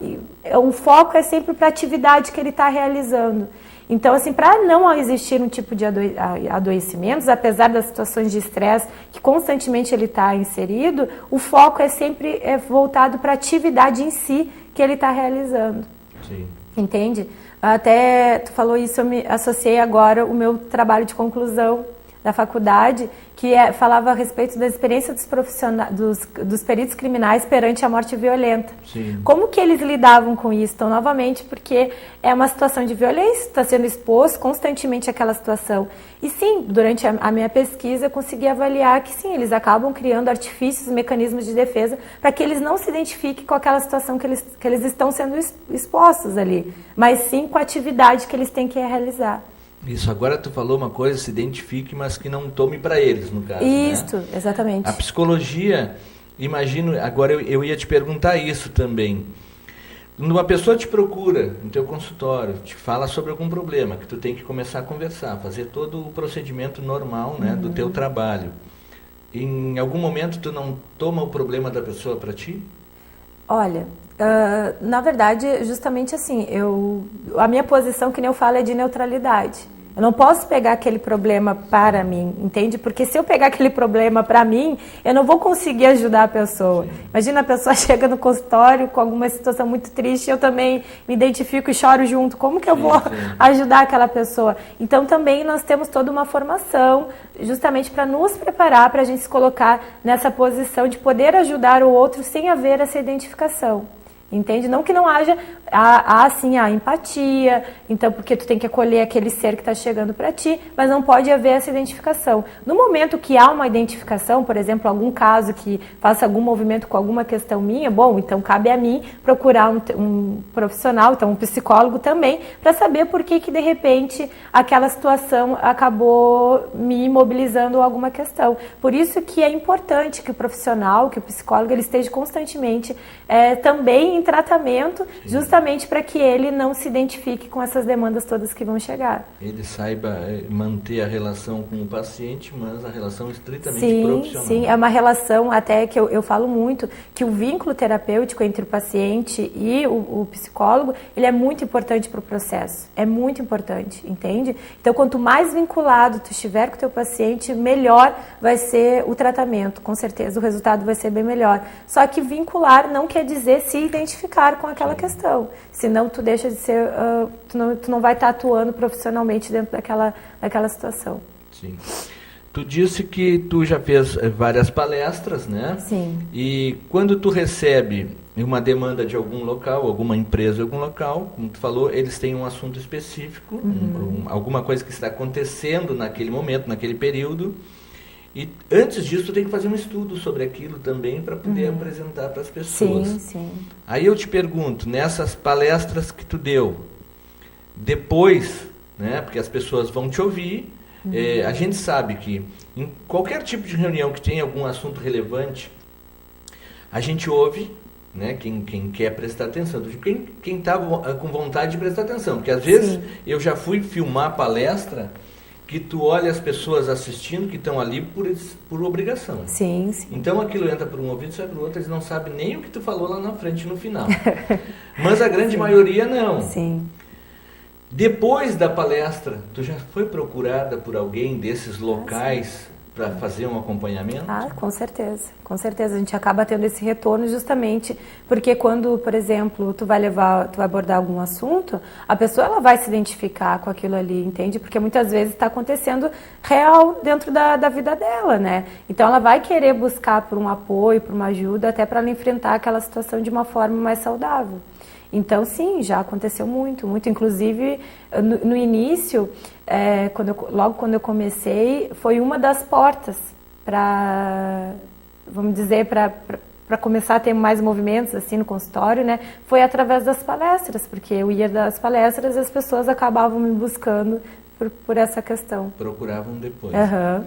B: o foco é sempre para a atividade que ele está realizando. Então, assim, para não existir um tipo de adoecimentos, apesar das situações de estresse que constantemente ele está inserido, o foco é sempre voltado para a atividade em si que ele está realizando.
A: Sim.
B: Entende? Até tu falou isso, eu me associei agora o meu trabalho de conclusão da faculdade, que falava a respeito da experiência dos peritos criminais perante a morte violenta.
A: Sim.
B: Como que eles lidavam com isso? Então, novamente, porque é uma situação de violência, está sendo exposto constantemente àquela situação. E sim, durante a minha pesquisa, eu consegui avaliar que sim, eles acabam criando artifícios, mecanismos de defesa, para que eles não se identifiquem com aquela situação que eles estão sendo expostos ali, mas sim com a atividade que eles têm que realizar.
A: Isso, agora tu falou uma coisa, se identifique, mas que não tome para eles, no caso.
B: Isso,
A: né?
B: Exatamente.
A: A psicologia, imagino, agora eu ia te perguntar isso também. Quando uma pessoa te procura no teu consultório, te fala sobre algum problema, que tu tem que começar a conversar, fazer todo o procedimento normal, né, do teu trabalho. Em algum momento tu não toma o problema da pessoa para ti?
B: Olha, na verdade, justamente assim, a minha posição, que nem eu falo, é de neutralidade. Eu não posso pegar aquele problema para mim, entende? Porque se eu pegar aquele problema para mim, eu não vou conseguir ajudar a pessoa. Sim. Imagina a pessoa chega no consultório com alguma situação muito triste, eu também me identifico e choro junto. Como que eu vou ajudar aquela pessoa? Então também nós temos toda uma formação justamente para nos preparar, para a gente se colocar nessa posição de poder ajudar o outro sem haver essa identificação. Entende? Não que não haja assim, a empatia, então porque tu tem que acolher aquele ser que está chegando para ti, mas não pode haver essa identificação. No momento que há uma identificação, por exemplo, algum caso que faça algum movimento com alguma questão minha, bom, então cabe a mim procurar um profissional, então um psicólogo também, para saber por que de repente aquela situação acabou me imobilizando alguma questão. Por isso que é importante que o profissional, que o psicólogo, ele esteja constantemente também em tratamento, justamente para que ele não se identifique com essas demandas todas que vão chegar.
A: Ele saiba manter a relação com o paciente, mas a relação estritamente profissional.
B: Sim, é uma relação até que eu falo muito, que o vínculo terapêutico entre o paciente e o psicólogo, ele é muito importante para o processo, é muito importante, entende? Então, quanto mais vinculado tu estiver com o teu paciente, melhor vai ser o tratamento, com certeza o resultado vai ser bem melhor. Só que vincular não quer dizer se identificar com aquela questão, senão tu deixa de ser, tu não vai estar atuando profissionalmente dentro daquela situação.
A: Sim. Tu disse que tu já fez várias palestras, né?
B: Sim.
A: E quando tu recebe uma demanda de algum local, alguma empresa de algum local, como tu falou, eles têm um assunto específico, alguma coisa que está acontecendo naquele momento, naquele período. E antes disso, tu tem que fazer um estudo sobre aquilo também para poder apresentar para as pessoas.
B: Sim, sim.
A: Aí eu te pergunto, nessas palestras que tu deu, depois, né, porque as pessoas vão te ouvir, a gente sabe que em qualquer tipo de reunião que tenha algum assunto relevante, a gente ouve, né, quem quer prestar atenção, quem está com vontade de prestar atenção, porque às vezes eu já fui filmar palestra que tu olha as pessoas assistindo que estão ali por obrigação.
B: Sim, sim.
A: Então aquilo entra por um ouvido e sai por outro, eles não sabem nem o que tu falou lá na frente no final. Mas a grande maioria não.
B: Sim.
A: Depois da palestra, tu já foi procurada por alguém desses locais para fazer um acompanhamento?
B: Ah, com certeza. Com certeza. A gente acaba tendo esse retorno justamente porque quando, por exemplo, tu vai abordar algum assunto, a pessoa ela vai se identificar com aquilo ali, entende? Porque muitas vezes está acontecendo real dentro da vida dela, né? Então ela vai querer buscar por um apoio, por uma ajuda, até para ela enfrentar aquela situação de uma forma mais saudável. Então, sim, já aconteceu muito. Inclusive, no início, logo quando eu comecei, foi uma das portas para, vamos dizer, para começar a ter mais movimentos assim no consultório, né? Foi através das palestras, porque eu ia das palestras e as pessoas acabavam me buscando por essa questão.
A: Procuravam depois.
B: Uhum.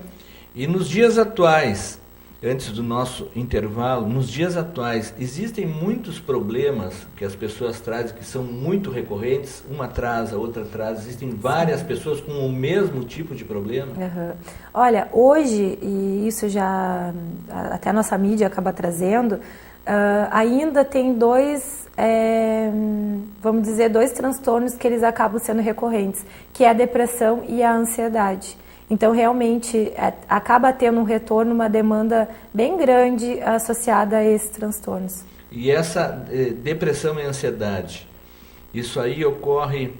A: E nos dias atuais, antes do nosso intervalo, nos dias atuais, existem muitos problemas que as pessoas trazem, que são muito recorrentes, uma atrás, a outra atrás, existem várias pessoas com o mesmo tipo de problema?
B: Uhum. Olha, hoje, e isso já até a nossa mídia acaba trazendo, ainda tem dois transtornos que eles acabam sendo recorrentes, que é a depressão e a ansiedade. Então, realmente, acaba tendo um retorno, uma demanda bem grande associada a esses transtornos.
A: E essa depressão e ansiedade, isso aí ocorre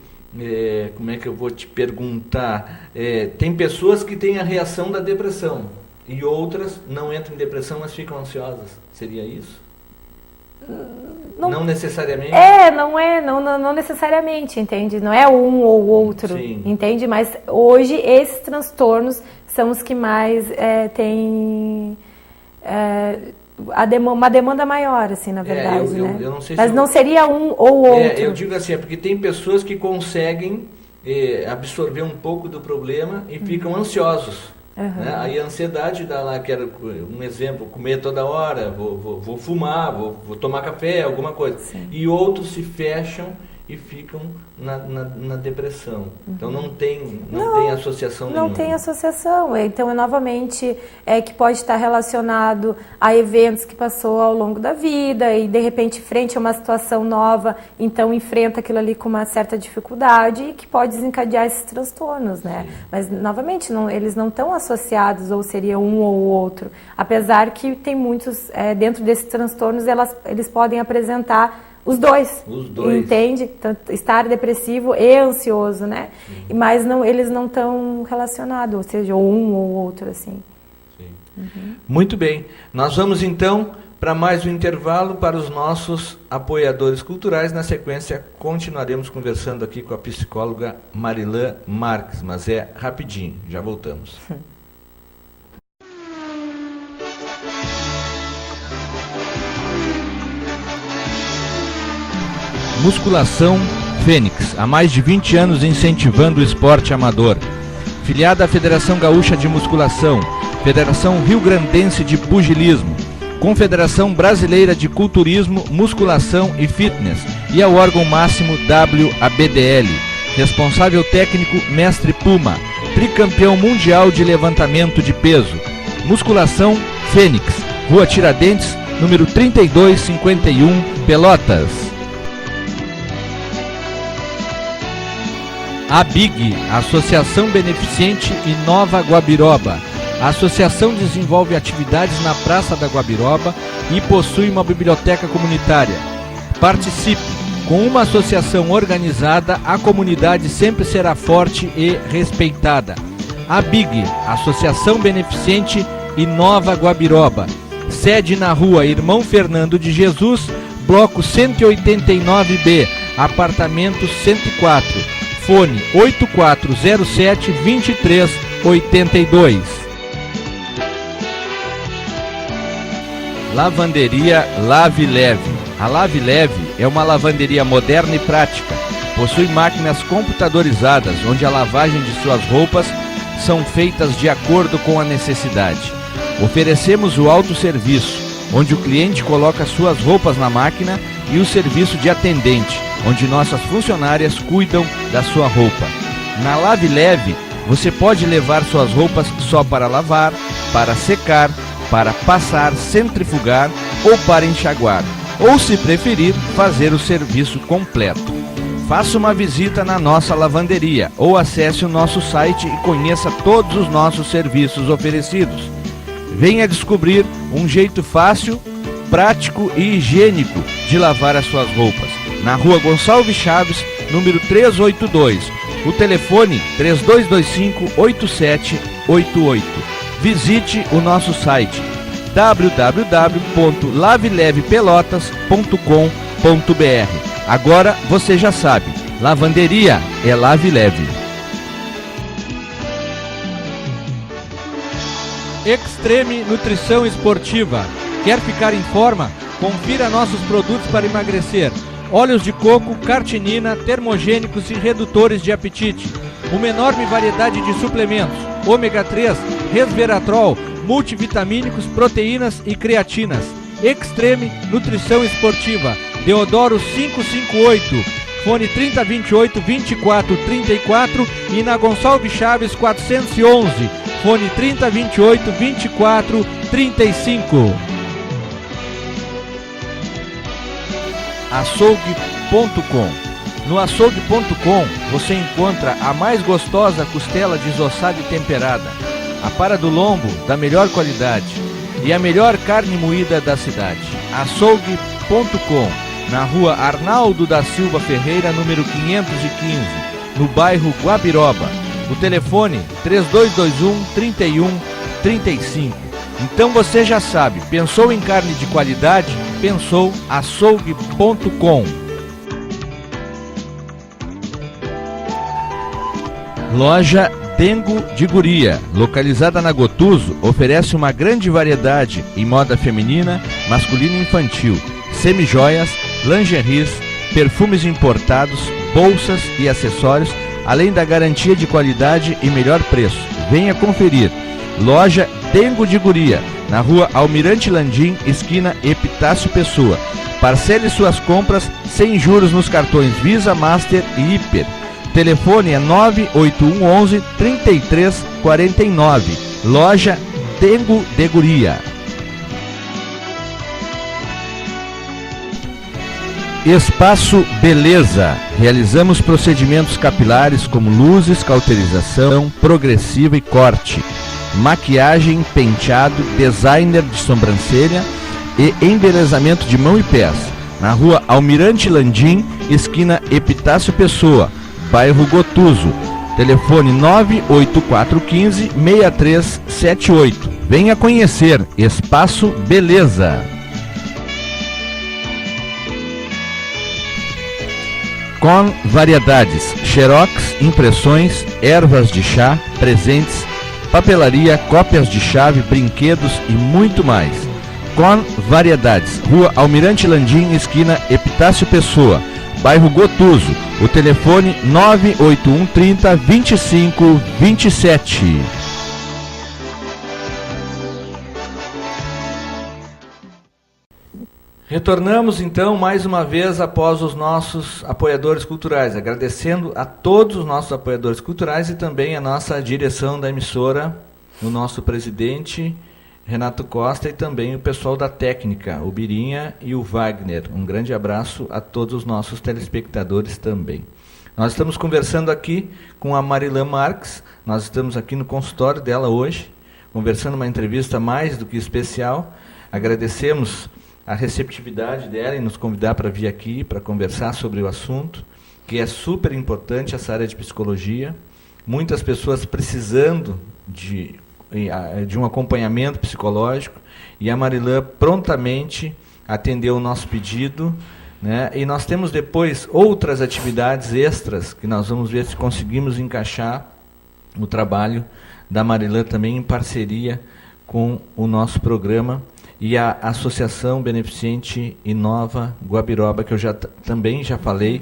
A: como é que eu vou te perguntar? Tem pessoas que têm a reação da depressão e outras não entram em depressão, mas ficam ansiosas. Seria isso? Não necessariamente?
B: Não necessariamente, entende? Não é um ou outro,
A: Sim.
B: Entende? Mas hoje esses transtornos são os que mais têm uma demanda maior, assim, na verdade, né?
A: Eu não sei
B: mas não seria um ou outro.
A: Eu digo assim, porque tem pessoas que conseguem absorver um pouco do problema e ficam ansiosos. Né? Aí a ansiedade dá lá, quero um exemplo, comer toda hora, vou fumar, vou tomar café, alguma coisa. Sim. E outros se fecham e ficam na depressão. Então não tem associação nenhuma.
B: Não tem associação. Então, novamente, que pode estar relacionado a eventos que passou ao longo da vida e, de repente, frente a uma situação nova, então enfrenta aquilo ali com uma certa dificuldade e que pode desencadear esses transtornos, né? Sim. Mas, novamente, eles não estão associados ou seria um ou outro. Apesar que tem muitos, dentro desses transtornos, eles podem apresentar os dois, entende? Então, estar depressivo e ansioso, né? Sim. Mas eles não estão relacionados, ou seja, um ou outro, assim.
A: Sim. Muito bem. Nós vamos, então, para mais um intervalo para os nossos apoiadores culturais. Na sequência, continuaremos conversando aqui com a psicóloga Marilã Marques, mas rapidinho, já voltamos.
C: Musculação Fênix, há mais de 20 anos incentivando o esporte amador. Filiada à Federação Gaúcha de Musculação, Federação Rio-Grandense de Pugilismo, Confederação Brasileira de Culturismo, Musculação e Fitness e ao órgão máximo WABDL. Responsável técnico Mestre Puma, tricampeão mundial de levantamento de peso. Musculação Fênix, Rua Tiradentes, número 3251, Pelotas. A BIG, Associação Beneficente Inova Guabiroba. A associação desenvolve atividades na Praça da Guabiroba e possui uma biblioteca comunitária. Participe! Com uma associação organizada, a comunidade sempre será forte e respeitada. A BIG, Associação Beneficente Inova Guabiroba. Sede na Rua Irmão Fernando de Jesus, Bloco 189B, Apartamento 104. Fone 8407-2382. Lavanderia Lave Leve. A Lave Leve é uma lavanderia moderna e prática. Possui máquinas computadorizadas, onde a lavagem de suas roupas são feitas de acordo com a necessidade. Oferecemos o autosserviço, onde o cliente coloca suas roupas na máquina, e o serviço de atendente, onde nossas funcionárias cuidam da sua roupa. Na Lave Leve, você pode levar suas roupas só para lavar, para secar, para passar, centrifugar ou para enxaguar, ou se preferir, fazer o serviço completo. Faça uma visita na nossa lavanderia ou acesse o nosso site e conheça todos os nossos serviços oferecidos. Venha descobrir um jeito fácil, prático e higiênico de lavar as suas roupas. Na Rua Gonçalves Chaves, número 382. O telefone 3225-8788. Visite o nosso site www.lavelevepelotas.com.br. Agora você já sabe, lavanderia é Lave Leve. Extreme Nutrição Esportiva. Quer ficar em forma? Confira nossos produtos para emagrecer. Óleos de coco, cartinina, termogênicos e redutores de apetite. Uma enorme variedade de suplementos. Ômega 3, resveratrol, multivitamínicos, proteínas e creatinas. Extreme Nutrição Esportiva. Deodoro 558. Fone 3028-2434 e na Gonçalves Chaves 411. Fone 3028-2435. Açougue.com. No açougue.com você encontra a mais gostosa costela desossada e temperada, a para do lombo da melhor qualidade e a melhor carne moída da cidade. Açougue.com, na Rua Arnaldo da Silva Ferreira, número 515, no bairro Guabiroba. O telefone 3221-3135. Então você já sabe, pensou em carne de qualidade? Pensou açougue.com. Loja Dengo de Guria, localizada na Gotuso, oferece uma grande variedade em moda feminina, masculina e infantil, semijoias, lingeries, perfumes importados, bolsas e acessórios, além da garantia de qualidade e melhor preço. Venha conferir. Loja Dengo de Guria, na rua Almirante Landim, esquina Epitácio Pessoa. Parcele suas compras sem juros nos cartões Visa, Master e Hiper. O telefone é 98111 3349. Loja Dengo de Guria. Espaço Beleza. Realizamos procedimentos capilares como luzes, cauterização, progressiva e corte, maquiagem, penteado, designer de sobrancelha e embelezamento de mão e pés. Na rua Almirante Landim, esquina Epitácio Pessoa, bairro Gotuso. Telefone 98415-6378. Venha conhecer Espaço Beleza. Com variedades, xerox, impressões, ervas de chá, presentes, papelaria, cópias de chave, brinquedos e muito mais. Com variedades, rua Almirante Landim, esquina Epitácio Pessoa, bairro Gotuso. O telefone 98130-2527. Retornamos então mais uma vez após os nossos apoiadores culturais, agradecendo a todos os nossos apoiadores culturais e também a nossa direção da emissora, o nosso presidente Renato Costa e também o pessoal da técnica, o Birinha e o Wagner. Um grande abraço a todos os nossos telespectadores também. Nós estamos conversando aqui com a Marilã Marques, nós estamos aqui no consultório dela hoje, conversando uma entrevista mais do que especial. Agradecemos a receptividade dela em nos convidar para vir aqui para conversar sobre o assunto, que é super importante, essa área de psicologia. Muitas pessoas precisando de um acompanhamento psicológico, e a Marilã prontamente atendeu o nosso pedido, né? E nós temos depois outras atividades extras que nós vamos ver se conseguimos encaixar o trabalho da Marilã também em parceria com o nosso programa e a Associação Beneficente Inova Guabiroba, que eu também já falei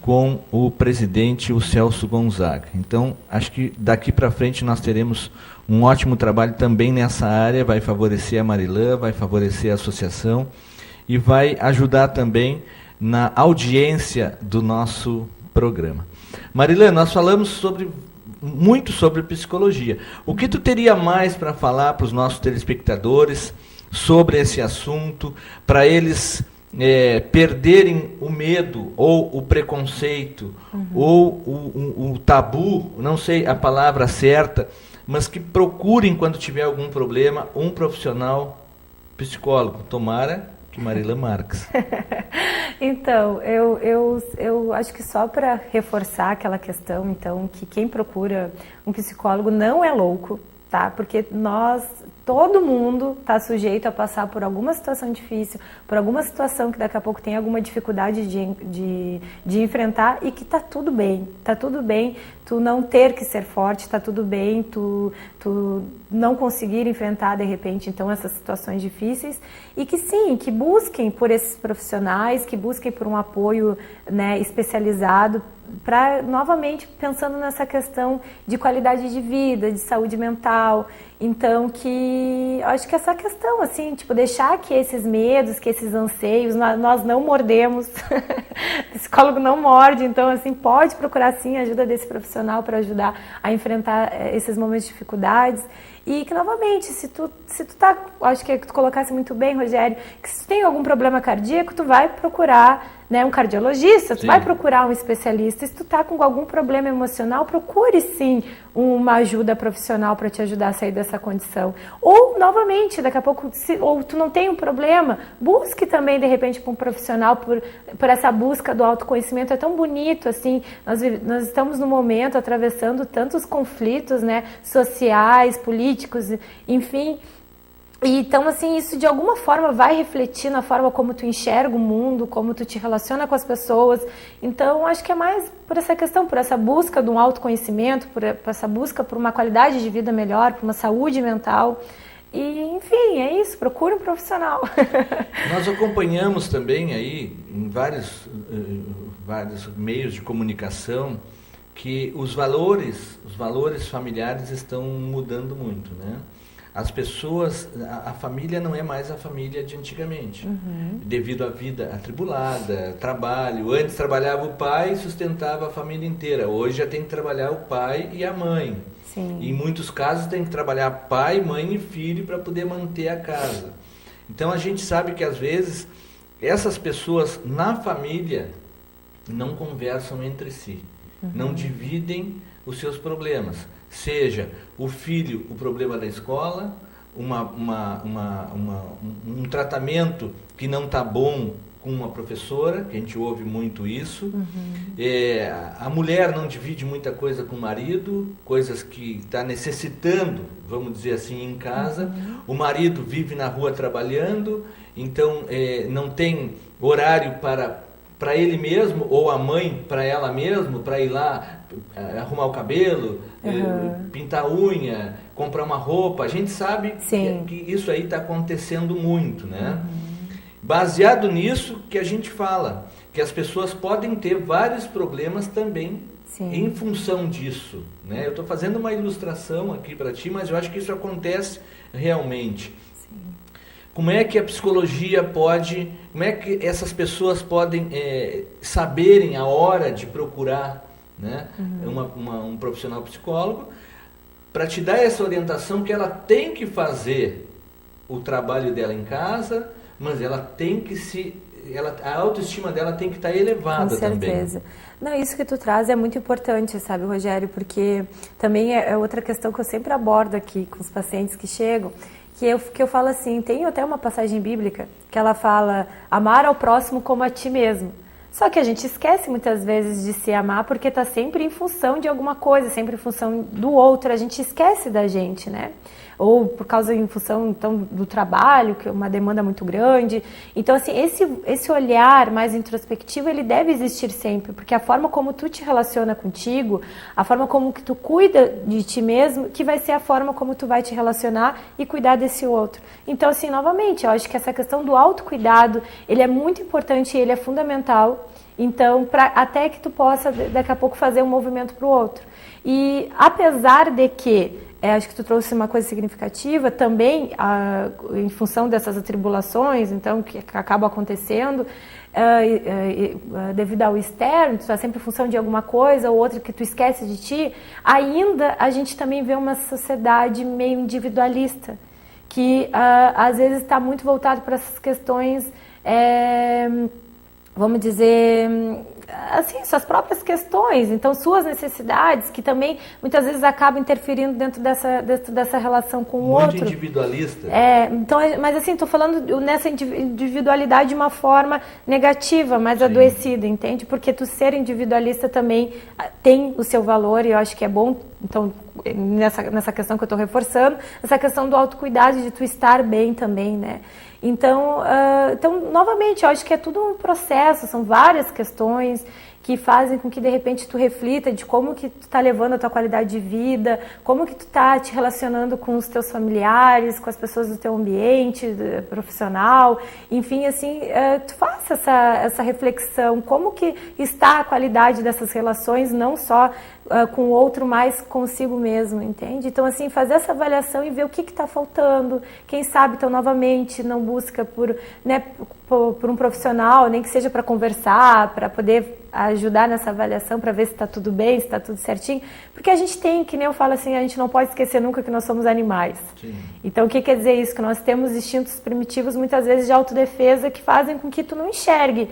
C: com o presidente, o Celso Gonzaga. Então, acho que daqui para frente nós teremos um ótimo trabalho também nessa área, vai favorecer a Marilã, vai favorecer a associação e vai ajudar também na audiência do nosso programa. Marilã, nós falamos muito sobre psicologia. O que tu teria mais para falar para os nossos telespectadores sobre esse assunto, para eles perderem o medo ou o preconceito ou o tabu, não sei a palavra certa, mas que procurem, quando tiver algum problema, um profissional psicólogo. Tomara que Marilã Marques.
B: Então, eu acho que só para reforçar aquela questão, então, que quem procura um psicólogo não é louco, tá? Porque todo mundo está sujeito a passar por alguma situação difícil, por alguma situação que daqui a pouco tem alguma dificuldade de enfrentar, e que está tudo bem tu não ter que ser forte, está tudo bem tu não conseguir enfrentar de repente então essas situações difíceis, e que sim, que busquem por esses profissionais, que busquem por um apoio, né, especializado, para, novamente, pensando nessa questão de qualidade de vida, de saúde mental. Então, que acho que essa questão, assim, tipo, deixar que esses medos, que esses anseios, nós não mordemos, o psicólogo não morde, então, assim, pode procurar, sim, a ajuda desse profissional para ajudar a enfrentar esses momentos de dificuldades. E que, novamente, se tu acho que tu colocasse muito bem, Rogério, que se tu tem algum problema cardíaco, tu vai procurar, né, um cardiologista, tu
A: Sim.
B: vai procurar um especialista. Se tu tá com algum problema emocional, procure sim uma ajuda profissional para te ajudar a sair dessa condição. Ou, novamente, daqui a pouco, ou tu não tem um problema, busque também, de repente, para um profissional por essa busca do autoconhecimento. É tão bonito, assim, nós estamos no momento atravessando tantos conflitos, né, sociais, políticos, enfim. Então, assim, isso de alguma forma vai refletir na forma como tu enxerga o mundo, como tu te relaciona com as pessoas. Então, acho que é mais por essa questão, por essa busca de um autoconhecimento, por essa busca por uma qualidade de vida melhor, por uma saúde mental. E, enfim, é isso, procura um profissional.
A: Nós acompanhamos também aí, em vários meios de comunicação, que os valores familiares estão mudando muito, né? As pessoas, a família não é mais a família de antigamente, devido à vida atribulada, trabalho. Antes trabalhava o pai e sustentava a família inteira, hoje já tem que trabalhar o pai e a mãe.
B: Sim.
A: Em muitos casos tem que trabalhar pai, mãe e filho para poder manter a casa. Então a gente sabe que às vezes essas pessoas na família não conversam entre si, não dividem os seus problemas. Seja o filho o problema da escola, um tratamento que não está bom com uma professora, que a gente ouve muito isso. A mulher não divide muita coisa com o marido, coisas que está necessitando, vamos dizer assim, em casa. O marido vive na rua trabalhando, então não tem horário para ele mesmo, ou a mãe para ela mesma, para ir lá arrumar o cabelo, pintar a unha, comprar uma roupa. A gente sabe que isso aí está acontecendo muito, né? Baseado nisso que a gente fala, que as pessoas podem ter vários problemas também em função disso, né? Eu estou fazendo uma ilustração aqui para ti, mas eu acho que isso acontece realmente. Como é que a psicologia pode, como é que essas pessoas podem saberem a hora de procurar, né, um profissional psicólogo para te dar essa orientação que ela tem que fazer o trabalho dela em casa, mas ela tem que a autoestima dela tem que estar elevada também. Com certeza.
B: Não, isso que tu traz é muito importante, sabe, Rogério, porque também é outra questão que eu sempre abordo aqui com os pacientes que chegam, que eu falo assim, tem até uma passagem bíblica que ela fala, amar ao próximo como a ti mesmo. Só que a gente esquece muitas vezes de se amar porque está sempre em função de alguma coisa, sempre em função do outro, a gente esquece da gente, né? Ou por causa, em função, então, do trabalho, que é uma demanda muito grande. Então, assim, esse olhar mais introspectivo, ele deve existir sempre, porque a forma como tu te relaciona contigo, a forma como que tu cuida de ti mesmo, que vai ser a forma como tu vai te relacionar e cuidar desse outro. Então, assim, novamente, eu acho que essa questão do autocuidado, ele é muito importante e ele é fundamental. Então, até que tu possa, daqui a pouco, fazer um movimento para o outro. E, apesar de que acho que tu trouxe uma coisa significativa também, em função dessas atribulações, então, que acabam acontecendo, devido ao externo, tu está sempre em função de alguma coisa ou outra que tu esquece de ti, ainda a gente também vê uma sociedade meio individualista, que às vezes está muito voltado para essas questões, vamos dizer, assim, suas próprias questões, então suas necessidades, que também muitas vezes acabam interferindo dentro dessa relação com o outro.
A: Muito individualista.
B: Então, mas assim, estou falando nessa individualidade de uma forma negativa, mais adoecida, entende? Porque tu ser individualista também tem o seu valor e eu acho que é bom, então, nessa questão que eu estou reforçando, essa questão do autocuidado, de tu estar bem também, né? Então, novamente, eu acho que é tudo um processo, são várias questões que fazem com que, de repente, tu reflita de como que tu está levando a tua qualidade de vida, como que tu está te relacionando com os teus familiares, com as pessoas do teu ambiente profissional, enfim, assim, tu faça essa reflexão, como que está a qualidade dessas relações, não só com o outro, mas consigo mesmo, entende? Então, assim, fazer essa avaliação e ver o que está faltando, quem sabe, então, novamente, não busca por um profissional, nem que seja para conversar, para poder a ajudar nessa avaliação para ver se está tudo bem, se está tudo certinho. Porque a gente tem, que nem eu falo assim, a gente não pode esquecer nunca que nós somos animais. Sim. Então, o que quer dizer isso? Que nós temos instintos primitivos, muitas vezes, de autodefesa, que fazem com que tu não enxergue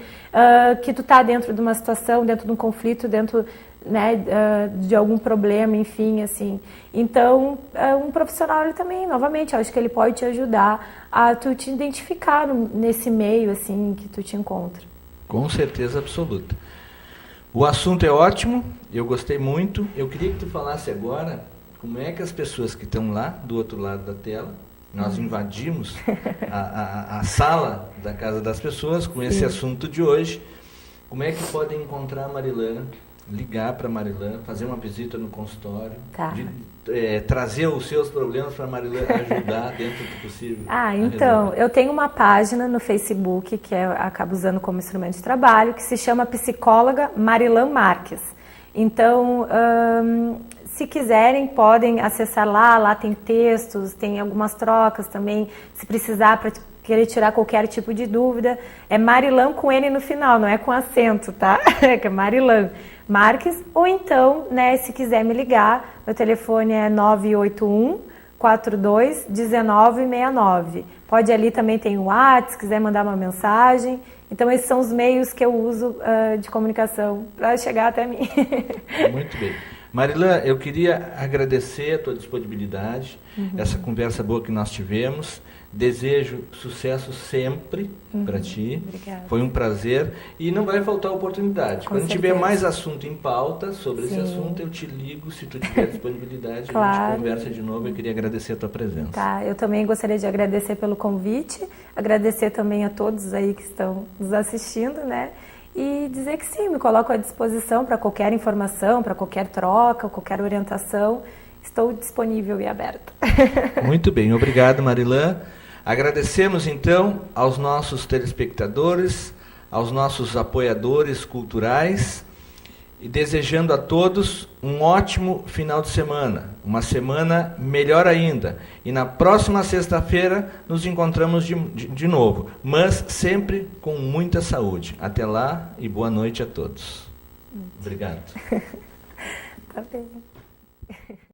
B: que tu está dentro de uma situação, dentro de um conflito, dentro, né, de algum problema, enfim, assim. Então, um profissional, ele também, novamente, eu acho que ele pode te ajudar a tu te identificar nesse meio, assim, que tu te encontra.
A: Com certeza absoluta. O assunto é ótimo, eu gostei muito. Eu queria que tu falasse agora como é que as pessoas que estão lá do outro lado da tela, nós invadimos a sala da casa das pessoas com esse assunto de hoje, como é que podem encontrar a Marilã, ligar para a Marilã, fazer uma visita no consultório, trazer os seus problemas para a Marilã ajudar dentro do possível.
B: Então, eu tenho uma página no Facebook que eu acabo usando como instrumento de trabalho, que se chama Psicóloga Marilã Marques. Então, se quiserem, podem acessar lá tem textos, tem algumas trocas também, se precisar para querer tirar qualquer tipo de dúvida. É Marilã com N no final, não é com acento, tá? É Marilã Marques, ou então, né, se quiser me ligar, meu telefone é 981-42-1969. Pode ali também tem o WhatsApp, se quiser mandar uma mensagem. Então, esses são os meios que eu uso de comunicação para chegar até mim.
A: Muito bem. Marilã, eu queria agradecer a tua disponibilidade, essa conversa boa que nós tivemos. Desejo sucesso sempre para ti. Obrigada. Foi um prazer e não vai faltar oportunidade. Quando tiver mais assunto em pauta sobre esse assunto, eu te ligo, se tu tiver disponibilidade, a gente conversa de novo. Eu queria agradecer a tua presença.
B: Tá, eu também gostaria de agradecer pelo convite, agradecer também a todos aí que estão nos assistindo, né? E dizer que sim, me coloco à disposição para qualquer informação, para qualquer troca, qualquer orientação. Estou disponível e aberta.
A: Muito bem, obrigado, Marilã. Agradecemos então aos nossos telespectadores, aos nossos apoiadores culturais e desejando a todos um ótimo final de semana, uma semana melhor ainda. E na próxima sexta-feira nos encontramos de novo, mas sempre com muita saúde. Até lá e boa noite a todos. Obrigado.
B: Tá bem.